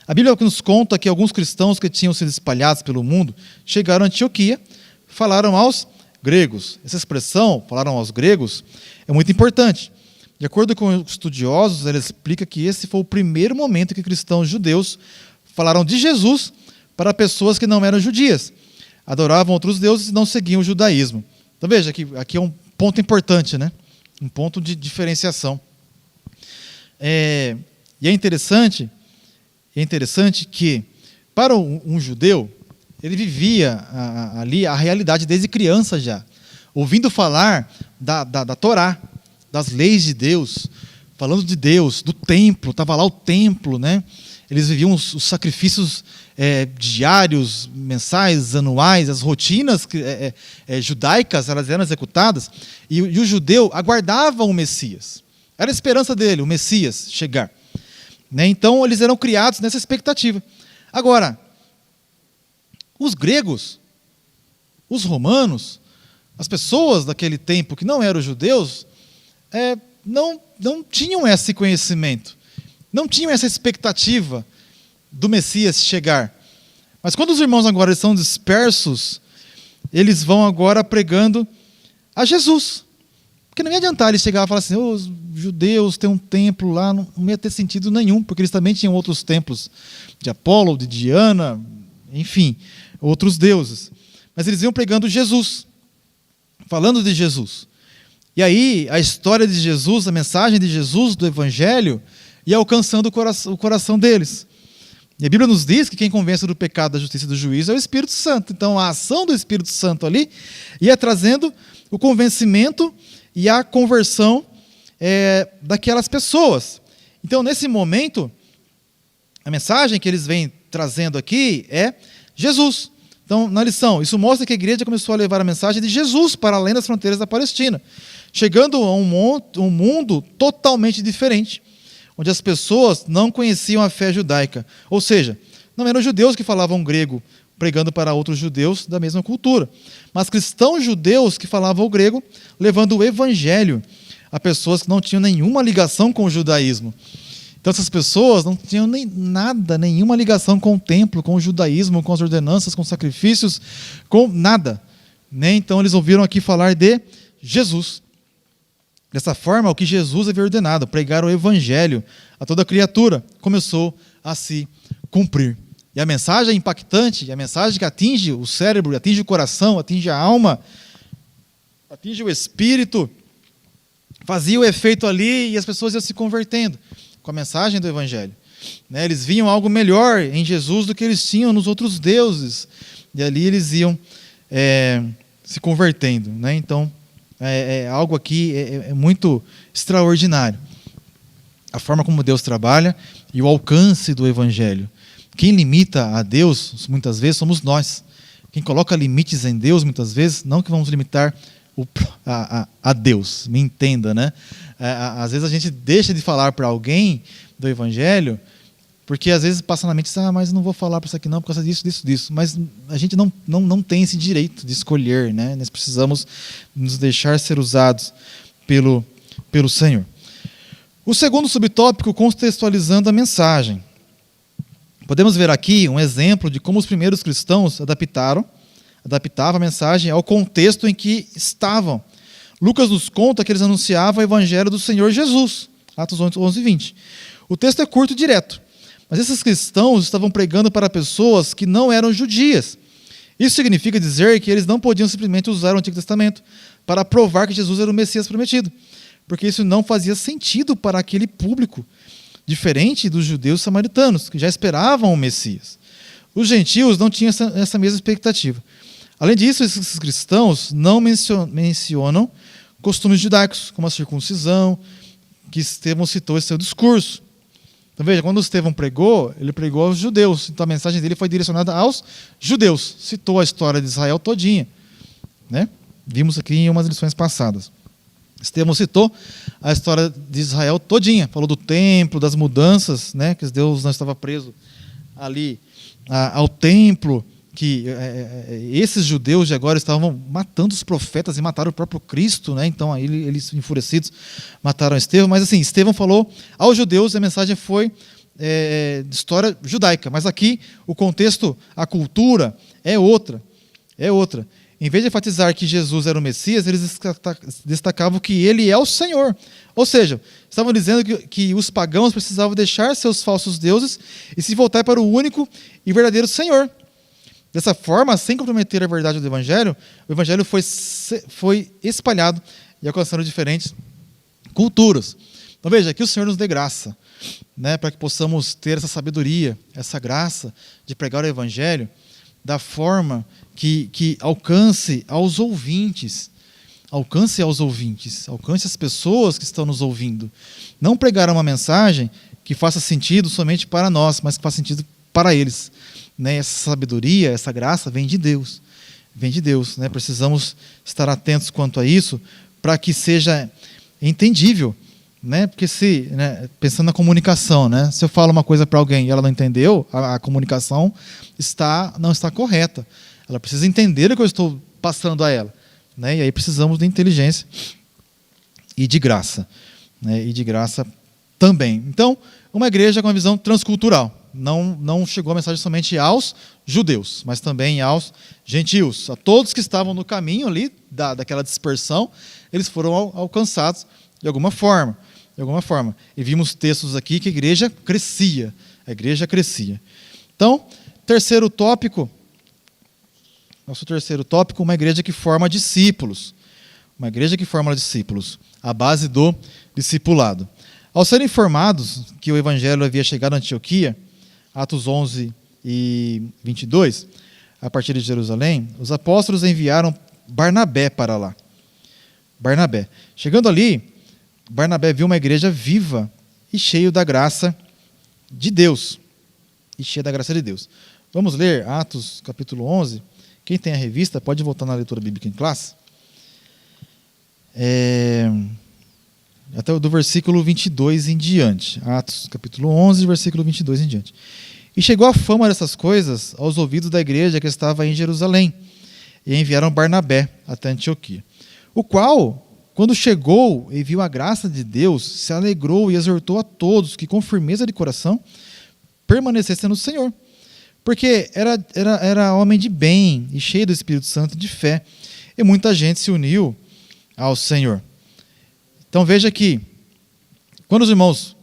A Bíblia nos conta que alguns cristãos que tinham sido espalhados pelo mundo chegaram a Antioquia, falaram aos gregos. Essa expressão, falaram aos gregos, é muito importante. De acordo com os estudiosos, ela explica que esse foi o primeiro momento que cristãos judeus falaram de Jesus para pessoas que não eram judias, adoravam outros deuses e não seguiam o judaísmo. Então veja, aqui é um ponto importante, né? Um ponto de diferenciação. E é interessante que, para um judeu, ele vivia ali a realidade desde criança já, ouvindo falar da Torá, das leis de Deus, falando de Deus, do templo, estava lá o templo, né? Eles viviam os sacrifícios diários, mensais, anuais, as rotinas judaicas, elas eram executadas, e o judeu aguardava o Messias. Era a esperança dele, o Messias, chegar. Né? Então, eles eram criados nessa expectativa. Agora, os gregos, os romanos, as pessoas daquele tempo que não eram judeus, não tinham esse conhecimento, não tinham essa expectativa do Messias chegar. Mas quando os irmãos agora estão dispersos, eles vão agora pregando a Jesus. Porque não ia adiantar eles chegar e falar assim, os judeus têm um templo lá, não ia ter sentido nenhum, porque eles também tinham outros templos de Apolo, de Diana, enfim, outros deuses. Mas eles iam pregando Jesus, falando de Jesus. E aí, a história de Jesus, a mensagem de Jesus, do Evangelho, ia alcançando o coração deles. E a Bíblia nos diz que quem convence do pecado, da justiça e do juízo é o Espírito Santo. Então, a ação do Espírito Santo ali ia trazendo o convencimento e a conversão daquelas pessoas. Então, nesse momento, a mensagem que eles vêm trazendo aqui é Jesus. Então, na lição, isso mostra que a igreja começou a levar a mensagem de Jesus para além das fronteiras da Palestina, chegando a um mundo totalmente diferente, onde as pessoas não conheciam a fé judaica. Ou seja, não eram judeus que falavam grego, pregando para outros judeus da mesma cultura, mas cristãos judeus que falavam o grego, levando o evangelho a pessoas que não tinham nenhuma ligação com o judaísmo. Então essas pessoas não tinham nenhuma ligação com o templo, com o judaísmo, com as ordenanças, com os sacrifícios, com nada. Então eles ouviram aqui falar de Jesus. Dessa forma, o que Jesus havia ordenado, pregar o evangelho a toda criatura, começou a se cumprir. E a mensagem impactante, a mensagem que atinge o cérebro, atinge o coração, atinge a alma, atinge o espírito, fazia o efeito ali e as pessoas iam se convertendo com a mensagem do evangelho. Eles viam algo melhor em Jesus do que eles tinham nos outros deuses. E ali eles iam se convertendo. Então, algo aqui é muito extraordinário. A forma como Deus trabalha e o alcance do evangelho. Quem limita a Deus, muitas vezes, somos nós. Quem coloca limites em Deus, muitas vezes, não que vamos limitar a Deus, me entenda, né? Às vezes a gente deixa de falar para alguém do Evangelho, porque às vezes passa na mente, mas não vou falar para isso aqui não, por causa disso. Mas a gente não tem esse direito de escolher, né? Nós precisamos nos deixar ser usados pelo Senhor. O segundo subtópico, contextualizando a mensagem. Podemos ver aqui um exemplo de como os primeiros cristãos adaptavam a mensagem ao contexto em que estavam. Lucas nos conta que eles anunciavam o evangelho do Senhor Jesus, Atos 11, 20. O texto é curto e direto, mas esses cristãos estavam pregando para pessoas que não eram judias. Isso significa dizer que eles não podiam simplesmente usar o Antigo Testamento para provar que Jesus era o Messias prometido, porque isso não fazia sentido para aquele público, diferente dos judeus samaritanos, que já esperavam o Messias. Os gentios não tinham essa mesma expectativa. Além disso, esses cristãos não mencionam costumes judaicos, como a circuncisão, que Estevão citou em seu discurso. Então veja, quando Estevão pregou, ele pregou aos judeus, então a mensagem dele foi direcionada aos judeus. Citou a história de Israel todinha, né? Vimos aqui em umas lições passadas. Estevão citou a história de Israel todinha, falou do templo, das mudanças, né, que Deus não estava preso ali ao templo, esses judeus de agora estavam matando os profetas e mataram o próprio Cristo, né? Então aí eles enfurecidos mataram Estevão. Mas assim, Estevão falou aos judeus, a mensagem foi de história judaica. Mas aqui o contexto, a cultura é outra. Em vez de enfatizar que Jesus era o Messias, eles destacavam que ele é o Senhor. Ou seja, estavam dizendo que os pagãos precisavam deixar seus falsos deuses e se voltar para o único e verdadeiro Senhor. Dessa forma, sem comprometer a verdade do Evangelho, o Evangelho foi espalhado e alcançando diferentes culturas. Então veja, que o Senhor nos dê graça, né, para que possamos ter essa sabedoria, essa graça de pregar o Evangelho da forma que alcance aos ouvintes, alcance as pessoas que estão nos ouvindo. Não pregar uma mensagem que faça sentido somente para nós, mas que faça sentido para eles. Né? Essa sabedoria, essa graça vem de Deus. Né? Precisamos estar atentos quanto a isso para que seja entendível. Né? Porque pensando na comunicação, né? Se eu falo uma coisa para alguém e ela não entendeu, a comunicação não está correta. Ela precisa entender o que eu estou passando a ela. Né? E aí precisamos de inteligência e de graça. Né? E de graça também. Então, uma igreja com uma visão transcultural. Não chegou a mensagem somente aos judeus, mas também aos gentios. A todos que estavam no caminho ali, daquela dispersão, eles foram alcançados de alguma forma. E vimos textos aqui que a igreja crescia. Então, nosso terceiro tópico, uma igreja que forma discípulos. A base do discipulado. Ao serem informados que o evangelho havia chegado a Antioquia, Atos 11 e 22, a partir de Jerusalém, os apóstolos enviaram Barnabé para lá. Chegando ali, Barnabé viu uma igreja viva e cheia da graça de Deus. Vamos ler Atos capítulo 11. Quem tem a revista pode voltar na leitura bíblica em classe. Até do versículo 22 em diante. Atos capítulo 11, versículo 22 em diante. E chegou a fama dessas coisas aos ouvidos da igreja que estava em Jerusalém, e enviaram Barnabé até Antioquia. O qual, quando chegou e viu a graça de Deus, se alegrou e exortou a todos que, com firmeza de coração, permanecessem no Senhor. Porque era homem de bem e cheio do Espírito Santo e de fé, e muita gente se uniu ao Senhor. Então veja que, quando os irmãos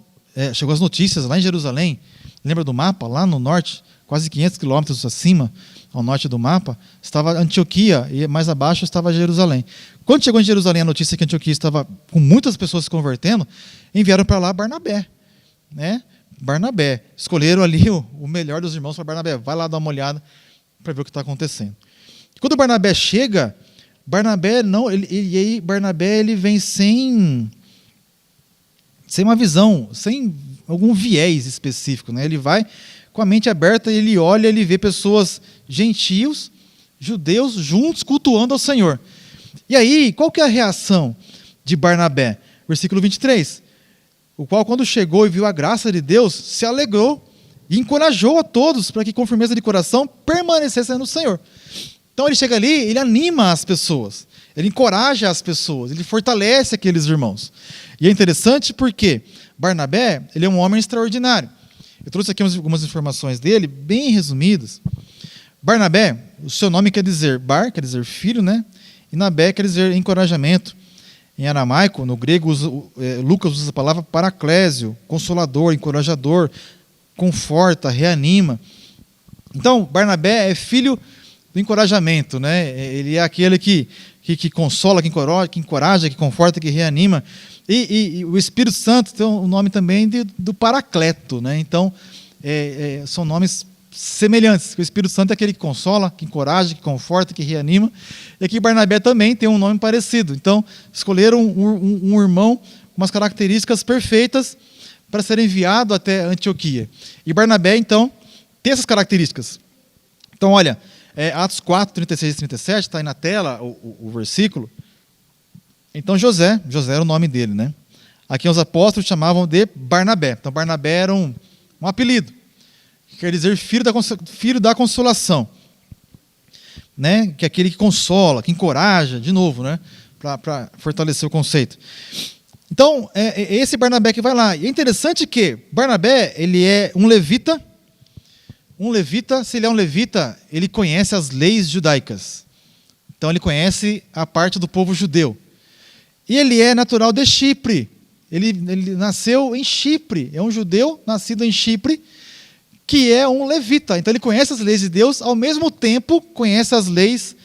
chegou as notícias lá em Jerusalém, lembra do mapa? Lá no norte, quase 500 quilômetros acima, ao norte do mapa, estava Antioquia, e mais abaixo estava Jerusalém. Quando chegou em Jerusalém a notícia que Antioquia estava com muitas pessoas se convertendo, enviaram para lá Barnabé. Né? Escolheram ali o melhor dos irmãos para Barnabé. Vai lá dar uma olhada para ver o que está acontecendo. Quando Barnabé chega, Barnabé ele vem sem uma visão, sem algum viés específico. Né? Ele vai com a mente aberta, ele olha, ele vê pessoas gentios, judeus, juntos cultuando ao Senhor. E aí, qual que é a reação de Barnabé? Versículo 23. O qual, quando chegou e viu a graça de Deus, se alegrou e encorajou a todos para que, com firmeza de coração, permanecessem no Senhor. Então ele chega ali, ele anima as pessoas, ele encoraja as pessoas, ele fortalece aqueles irmãos. E é interessante porque Barnabé, ele é um homem extraordinário. Eu trouxe aqui algumas informações dele, bem resumidas. Barnabé, o seu nome quer dizer quer dizer filho, né? E Nabé quer dizer encorajamento. Em aramaico, no grego, Lucas usa a palavra paraclésio, consolador, encorajador, conforta, reanima. Então, Barnabé é filho do encorajamento, né? Ele é aquele que consola, que encoraja, que conforta, que reanima. E o Espírito Santo tem o nome também do Paracleto, né? Então, são nomes semelhantes. O Espírito Santo é aquele que consola, que encoraja, que conforta, que reanima. E aqui Barnabé também tem um nome parecido. Então, escolheram um irmão com umas características perfeitas para ser enviado até Antioquia. E Barnabé, então, tem essas características. Então, olha, Atos 4, 36 e 37, está aí na tela o versículo. Então, José era o nome dele, né? Aqui os apóstolos chamavam de Barnabé. Então, Barnabé era um apelido. Quer dizer filho da consolação. né? Que é aquele que consola, que encoraja, de novo, né? Para fortalecer o conceito. Então, é esse Barnabé que vai lá. E é interessante que Barnabé, ele é um levita. Um levita, se ele é um levita, ele conhece as leis judaicas. Então, ele conhece a parte do povo judeu. E ele é natural de Chipre. Ele nasceu em Chipre. É um judeu nascido em Chipre, que é um levita. Então, ele conhece as leis de Deus, ao mesmo tempo conhece as leis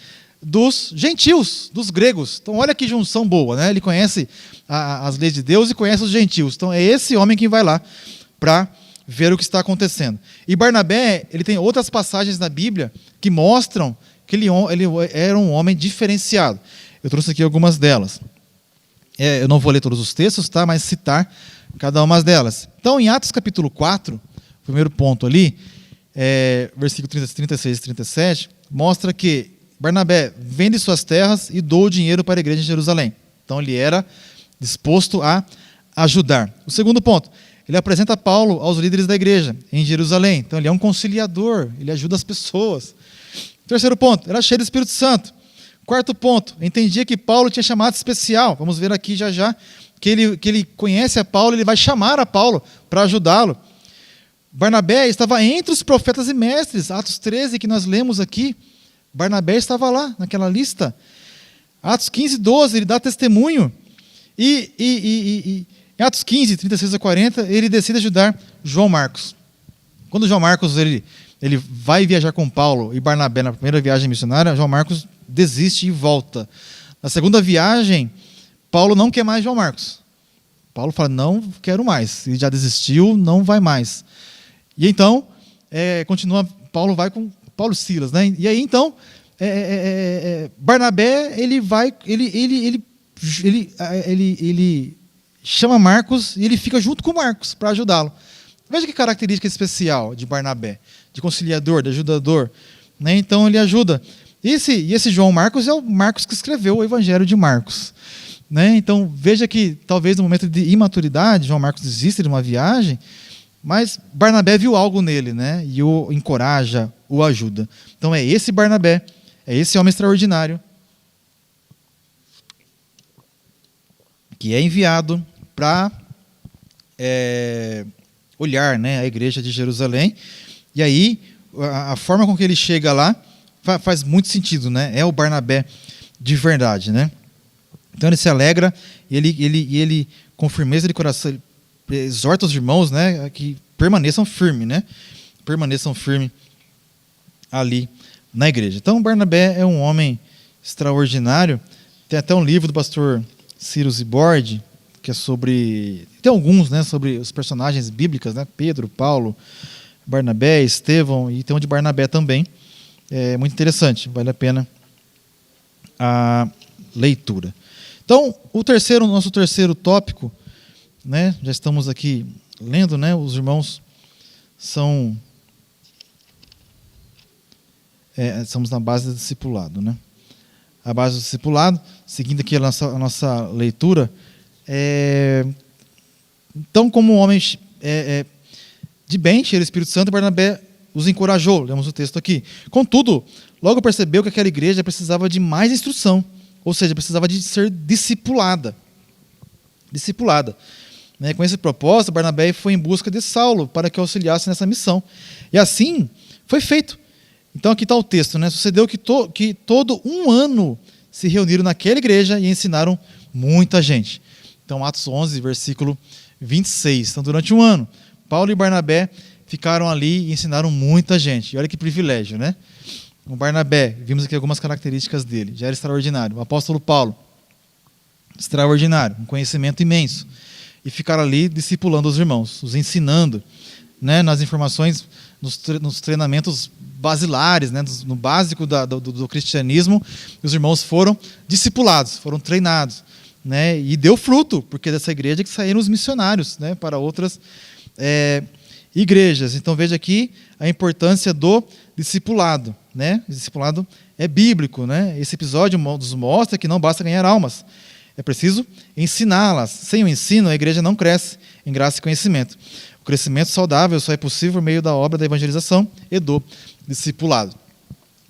dos gentios, dos gregos. Então, olha que junção boa, né? Ele conhece as leis de Deus e conhece os gentios. Então, é esse homem que vai lá para ver o que está acontecendo. E Barnabé, ele tem outras passagens na Bíblia que mostram que ele era um homem diferenciado. Eu trouxe aqui algumas delas. Eu não vou ler todos os textos, tá? Mas citar cada uma delas. Então, em Atos capítulo 4, primeiro ponto ali, versículo 36 e 37, mostra que Barnabé vende suas terras e doa o dinheiro para a igreja de Jerusalém. Então, ele era disposto a ajudar. O segundo ponto, ele apresenta Paulo aos líderes da igreja em Jerusalém. Então, ele é um conciliador, ele ajuda as pessoas. Terceiro ponto, era cheio do Espírito Santo. Quarto ponto, entendia que Paulo tinha chamado especial. Vamos ver aqui já, que ele conhece a Paulo, ele vai chamar a Paulo para ajudá-lo. Barnabé estava entre os profetas e mestres, Atos 13, que nós lemos aqui. Barnabé estava lá, naquela lista. Atos 15, 12, ele dá testemunho. E em Atos 15, 36 a 40, ele decide ajudar João Marcos. Quando João Marcos ele vai viajar com Paulo e Barnabé na primeira viagem missionária, João Marcos desiste e volta. Na segunda viagem, Paulo não quer mais João Marcos. Paulo fala, não quero mais. Ele já desistiu, não vai mais. E então, continua, Paulo vai com Paulo e Silas, né? E aí então, Barnabé, ele chama Marcos e ele fica junto com Marcos para ajudá-lo. Veja que característica especial de Barnabé, de conciliador, de ajudador, né? Então ele ajuda. E esse João Marcos é o Marcos que escreveu o Evangelho de Marcos, né? Então veja que talvez no momento de imaturidade, João Marcos desiste de uma viagem, mas Barnabé viu algo nele, né? E o encoraja, o ajuda. Então é esse Barnabé, é esse homem extraordinário que é enviado para olhar, né, a igreja de Jerusalém. E aí a forma com que ele chega lá faz muito sentido, né? É o Barnabé de verdade, né? Então ele se alegra e ele com firmeza de coração ele exorta os irmãos, né, que permaneçam firmes, né? Permaneçam firmes ali na igreja. Então Barnabé é um homem extraordinário. Tem até um livro do pastor Ciro Zibordi, que é sobre... Tem alguns, né, sobre os personagens bíblicos, né? Pedro, Paulo, Barnabé, Estevão, e tem um de Barnabé também. É muito interessante, vale a pena a leitura. Então, nosso terceiro tópico, né, já estamos aqui lendo, né, os irmãos estamos na base do discipulado, né? A base do discipulado, seguindo aqui a nossa leitura, então, como um homem de bem, cheio do Espírito Santo, Barnabé os encorajou, lemos o texto aqui. Contudo, logo percebeu que aquela igreja precisava de mais instrução, ou seja, precisava de ser discipulada. Né? Com esse propósito, Barnabé foi em busca de Saulo para que auxiliasse nessa missão. E assim foi feito. Então aqui está o texto, né? Sucedeu que todo um ano se reuniram naquela igreja e ensinaram muita gente. Então, Atos 11, versículo 26. Então, durante um ano, Paulo e Barnabé ficaram ali e ensinaram muita gente. E olha que privilégio, né? O Barnabé, vimos aqui algumas características dele, já era extraordinário. O apóstolo Paulo, extraordinário, um conhecimento imenso. E ficaram ali discipulando os irmãos, os ensinando, né, nas informações, nos treinamentos basilares, né, no básico do cristianismo. Os irmãos foram discipulados, foram treinados, né, e deu fruto, porque dessa igreja que saíram os missionários, né, para outras igrejas. Então veja aqui a importância do discipulado, né? O discipulado é bíblico, né? Esse episódio nos mostra que não basta ganhar almas, é preciso ensiná-las. Sem o ensino, a igreja não cresce em graça e conhecimento. O crescimento saudável só é possível por meio da obra da evangelização e do discipulado.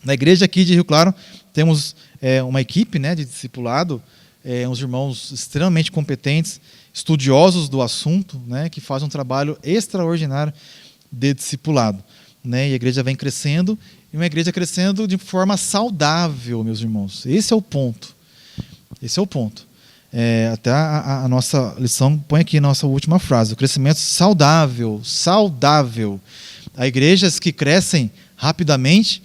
Na igreja aqui de Rio Claro, temos uma equipe, né, de discipulado, uns irmãos extremamente competentes, estudiosos do assunto, né, que fazem um trabalho extraordinário de discipulado. Né, e a igreja vem crescendo, e uma igreja crescendo de forma saudável, meus irmãos. Esse é o ponto. Esse é o ponto. Até a nossa lição põe aqui na nossa última frase: o crescimento saudável, saudável. Há igrejas que crescem rapidamente,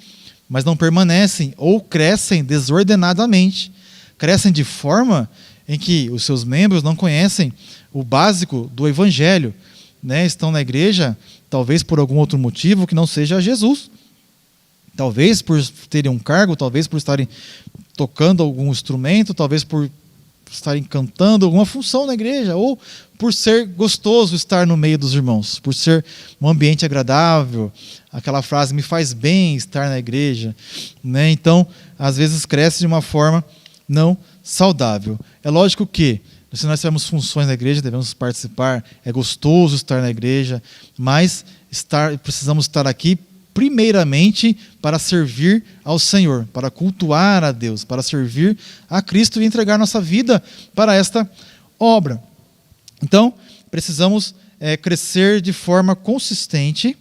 mas não permanecem, ou crescem desordenadamente. Crescem de forma em que os seus membros não conhecem o básico do evangelho, né? Estão na igreja, talvez por algum outro motivo que não seja Jesus. Talvez por terem um cargo, talvez por estarem tocando algum instrumento, talvez por estarem cantando alguma função na igreja, ou por ser gostoso estar no meio dos irmãos, por ser um ambiente agradável, aquela frase, me faz bem estar na igreja, né? Então, às vezes cresce de uma forma não saudável. É lógico que, se nós tivermos funções na igreja, devemos participar, é gostoso estar na igreja, mas precisamos estar aqui primeiramente para servir ao Senhor, para cultuar a Deus, para servir a Cristo e entregar nossa vida para esta obra. Então, precisamos crescer de forma consistente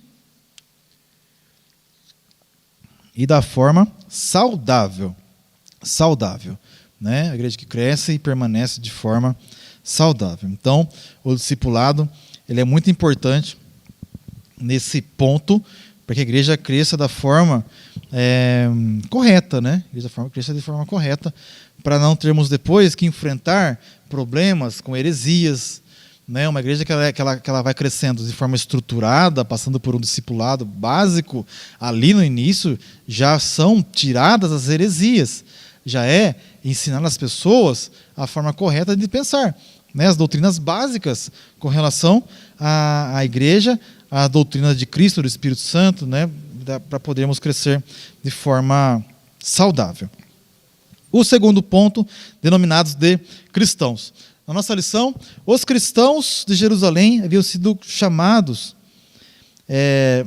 e da forma saudável. Saudável, né? A igreja que cresce e permanece de forma saudável. Então, o discipulado, ele é muito importante nesse ponto, para que a igreja cresça da forma correta, né? A igreja cresça de forma correta, para não termos depois que enfrentar problemas com heresias, né? Uma igreja que ela vai crescendo de forma estruturada, passando por um discipulado básico, ali no início já são tiradas as heresias, já é ensinar as pessoas a forma correta de pensar, né? As doutrinas básicas com relação à igreja, a doutrina de Cristo, do Espírito Santo, né, para podermos crescer de forma saudável. O segundo ponto, denominados de cristãos. Na nossa lição, os cristãos de Jerusalém haviam sido chamados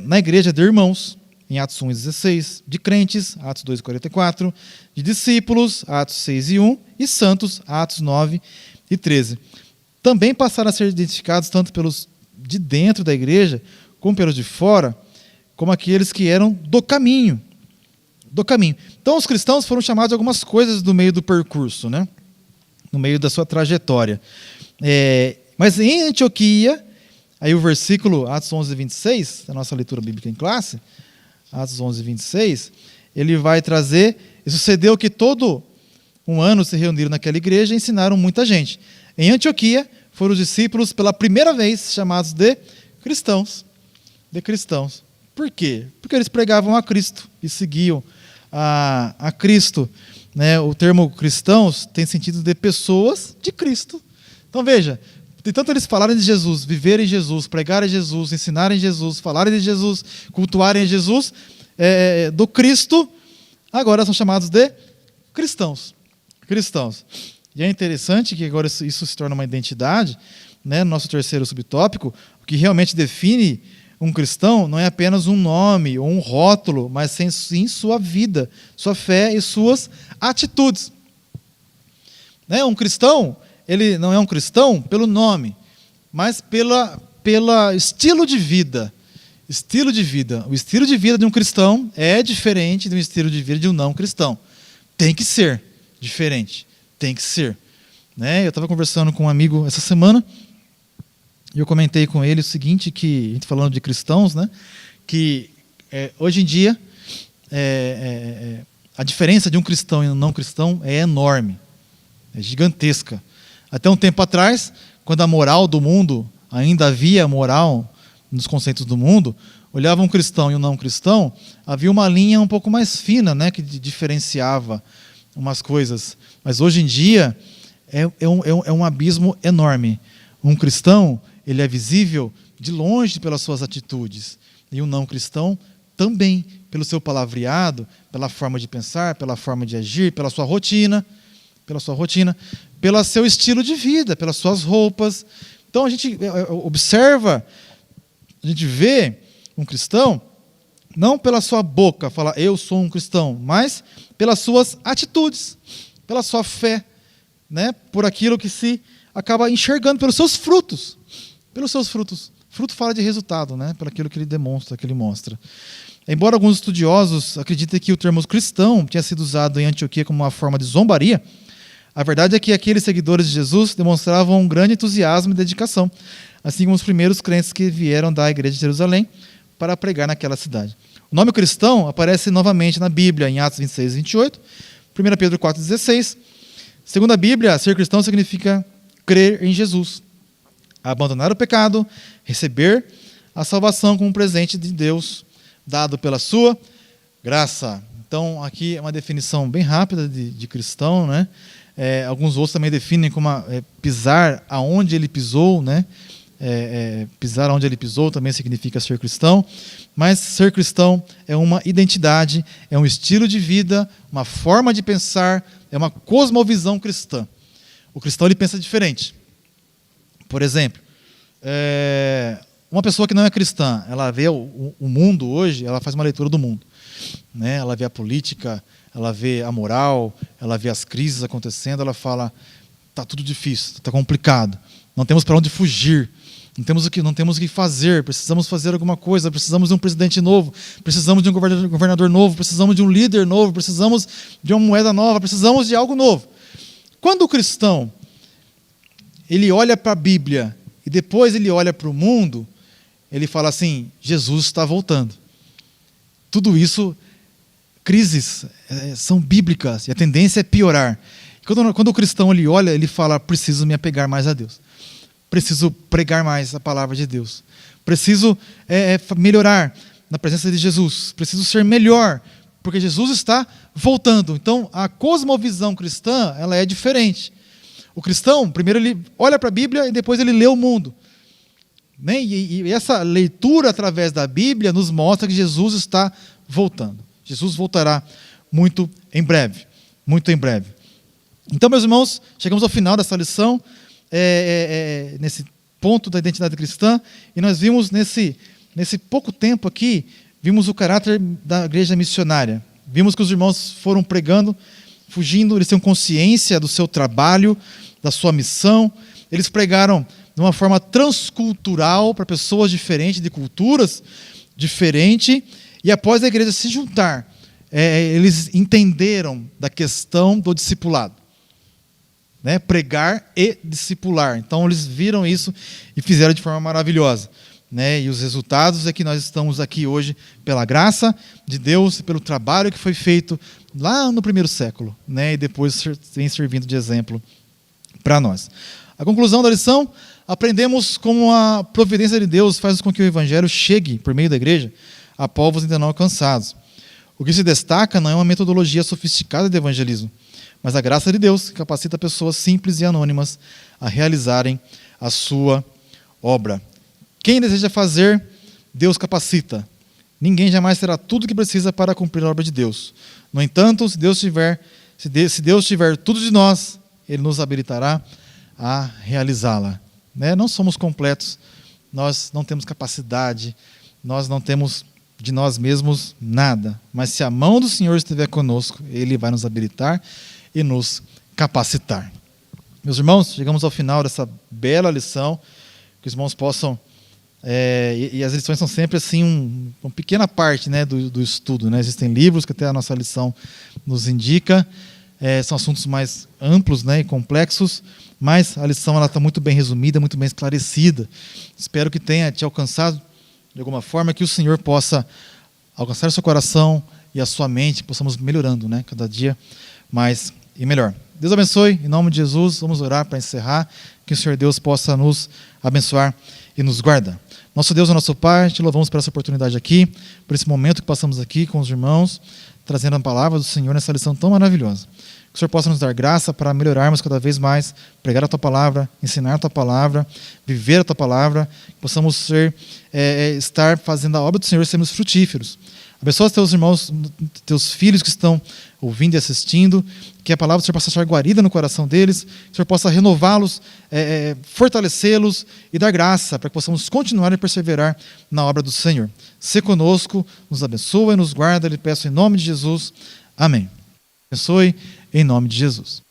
na igreja de irmãos, em Atos 1:16, de crentes, Atos 2:44, de discípulos, Atos 6:1, e santos, Atos 9:13. Também passaram a ser identificados tanto pelos de dentro da igreja, como pelos de fora, como aqueles que eram do caminho. Do caminho. Então, os cristãos foram chamados de algumas coisas no meio do percurso, né? No meio da sua trajetória. Mas em Antioquia, aí o versículo, Atos 11:26, da nossa leitura bíblica em classe, Atos 11:26, ele vai trazer, e sucedeu que todo um ano se reuniram naquela igreja e ensinaram muita gente. Em Antioquia, foram os discípulos pela primeira vez chamados de cristãos. De cristãos. Por quê? Porque eles pregavam a Cristo e seguiam a Cristo. Né? O termo cristãos tem sentido de pessoas de Cristo. Então veja, de tanto eles falarem de Jesus, viverem Jesus, pregarem Jesus, ensinarem Jesus, falarem de Jesus, cultuarem Jesus, do Cristo, agora são chamados de cristãos. Cristãos. E é interessante que agora isso se torna uma identidade, né? No nosso terceiro subtópico, o que realmente define um cristão não é apenas um nome ou um rótulo, mas sim sua vida, sua fé e suas atitudes. Né? Um cristão, ele não é um cristão pelo nome, mas pela estilo de vida. Estilo de vida. O estilo de vida de um cristão é diferente do estilo de vida de um não cristão. Tem que ser diferente. Tem que ser. Né? Eu estava conversando com um amigo essa semana e eu comentei com ele o seguinte, que a gente falando de cristãos, né, que hoje em dia a diferença de um cristão e um não cristão é enorme, é gigantesca. Até um tempo atrás, quando a moral do mundo, ainda havia moral nos conceitos do mundo, olhava um cristão e um não cristão, havia uma linha um pouco mais fina, né, que diferenciava umas coisas. Mas hoje em dia é um abismo enorme. Um cristão, ele é visível de longe pelas suas atitudes. E um não cristão também, pelo seu palavreado, pela forma de pensar, pela forma de agir, pela sua rotina, pelo seu estilo de vida, pelas suas roupas. Então a gente observa, a gente vê um cristão Não pela sua boca, falar eu sou um cristão, mas pelas suas atitudes, pela sua fé, né? Por aquilo que se acaba enxergando, pelos seus frutos. Pelos seus frutos. Fruto fala de resultado, né? Por aquilo que ele demonstra, que ele mostra. Embora alguns estudiosos acreditem que o termo cristão tinha sido usado em Antioquia como uma forma de zombaria, a verdade é que aqueles seguidores de Jesus demonstravam um grande entusiasmo e dedicação, assim como os primeiros crentes que vieram da igreja de Jerusalém para pregar naquela cidade. O nome cristão aparece novamente na Bíblia, em Atos 26 e 28, 1 Pedro 4,16. Segundo a Bíblia, ser cristão significa crer em Jesus, abandonar o pecado, receber a salvação como um presente de Deus, dado pela sua graça. Então, aqui é uma definição bem rápida de cristão, né? Alguns outros também definem como pisar aonde ele pisou, né? Pisar onde ele pisou também significa ser cristão, mas ser cristão é uma identidade, é um estilo de vida, uma forma de pensar, é uma cosmovisão cristã. O cristão ele pensa diferente. Por exemplo, uma pessoa que não é cristã, ela vê o mundo hoje, ela faz uma leitura do mundo, né? Ela vê a política, ela vê a moral, ela vê as crises acontecendo, ela fala, está tudo difícil, está complicado, não temos para onde fugir, não temos o que fazer, precisamos fazer alguma coisa, precisamos de um presidente novo, precisamos de um governador novo, precisamos de um líder novo, precisamos de uma moeda nova, precisamos de algo novo. Quando o cristão ele olha para a Bíblia e depois ele olha para o mundo, ele fala assim, Jesus está voltando. Tudo isso, crises são bíblicas e a tendência é piorar. Quando o cristão ele olha, ele fala, preciso me apegar mais a Deus. Preciso pregar mais a palavra de Deus. Preciso melhorar na presença de Jesus. Preciso ser melhor, porque Jesus está voltando. Então, a cosmovisão cristã ela é diferente. O cristão, primeiro ele olha para a Bíblia e depois ele lê o mundo. Né? E essa leitura através da Bíblia nos mostra que Jesus está voltando. Jesus voltará muito em breve. Muito em breve. Então, meus irmãos, chegamos ao final dessa lição, nesse ponto da identidade cristã, e nós vimos nesse pouco tempo aqui, vimos o caráter da igreja missionária. Vimos que os irmãos foram pregando, fugindo, eles tinham consciência do seu trabalho, da sua missão. Eles pregaram de uma forma transcultural para pessoas diferentes, de culturas diferentes, e após a igreja se juntar, eles entenderam da questão do discipulado. Né? Pregar e discipular. Então eles viram isso e fizeram de forma maravilhosa. Né? E os resultados é que nós estamos aqui hoje pela graça de Deus, pelo trabalho que foi feito lá no primeiro século, né? E depois vem servindo de exemplo para nós. A conclusão da lição, aprendemos como a providência de Deus faz com que o evangelho chegue, por meio da igreja, a povos ainda não alcançados. O que se destaca não é uma metodologia sofisticada de evangelismo, mas a graça de Deus que capacita pessoas simples e anônimas a realizarem a sua obra. Quem deseja fazer, Deus capacita. Ninguém jamais terá tudo o que precisa para cumprir a obra de Deus. No entanto, se Deus tiver tudo de nós, Ele nos habilitará a realizá-la. Né? Não somos completos, nós não temos capacidade, nós não temos de nós mesmos nada. Mas se a mão do Senhor estiver conosco, Ele vai nos habilitar e nos capacitar. Meus irmãos, chegamos ao final dessa bela lição, que os irmãos possam... e as lições são sempre assim uma pequena parte, né, do estudo. Né? Existem livros que até a nossa lição nos indica, são assuntos mais amplos, né, e complexos, mas a lição está muito bem resumida, muito bem esclarecida. Espero que tenha te alcançado de alguma forma, que o Senhor possa alcançar o seu coração e a sua mente, que possamos melhorando, né, cada dia mais e melhor. Deus abençoe, em nome de Jesus, vamos orar para encerrar, que o Senhor Deus possa nos abençoar e nos guardar. Nosso Deus e nosso Pai, te louvamos por essa oportunidade aqui, por esse momento que passamos aqui com os irmãos, trazendo a palavra do Senhor nessa lição tão maravilhosa. Que o Senhor possa nos dar graça para melhorarmos cada vez mais, pregar a Tua palavra, ensinar a Tua palavra, viver a Tua palavra, que possamos estar fazendo a obra do Senhor e sermos frutíferos. Abençoa os teus irmãos, teus filhos que estão ouvindo e assistindo, que a palavra do Senhor possa achar guarida no coração deles, que o Senhor possa renová-los, fortalecê-los e dar graça para que possamos continuar e perseverar na obra do Senhor. Se conosco, nos abençoa e nos guarda, lhe peço em nome de Jesus. Amém. Abençoe em nome de Jesus.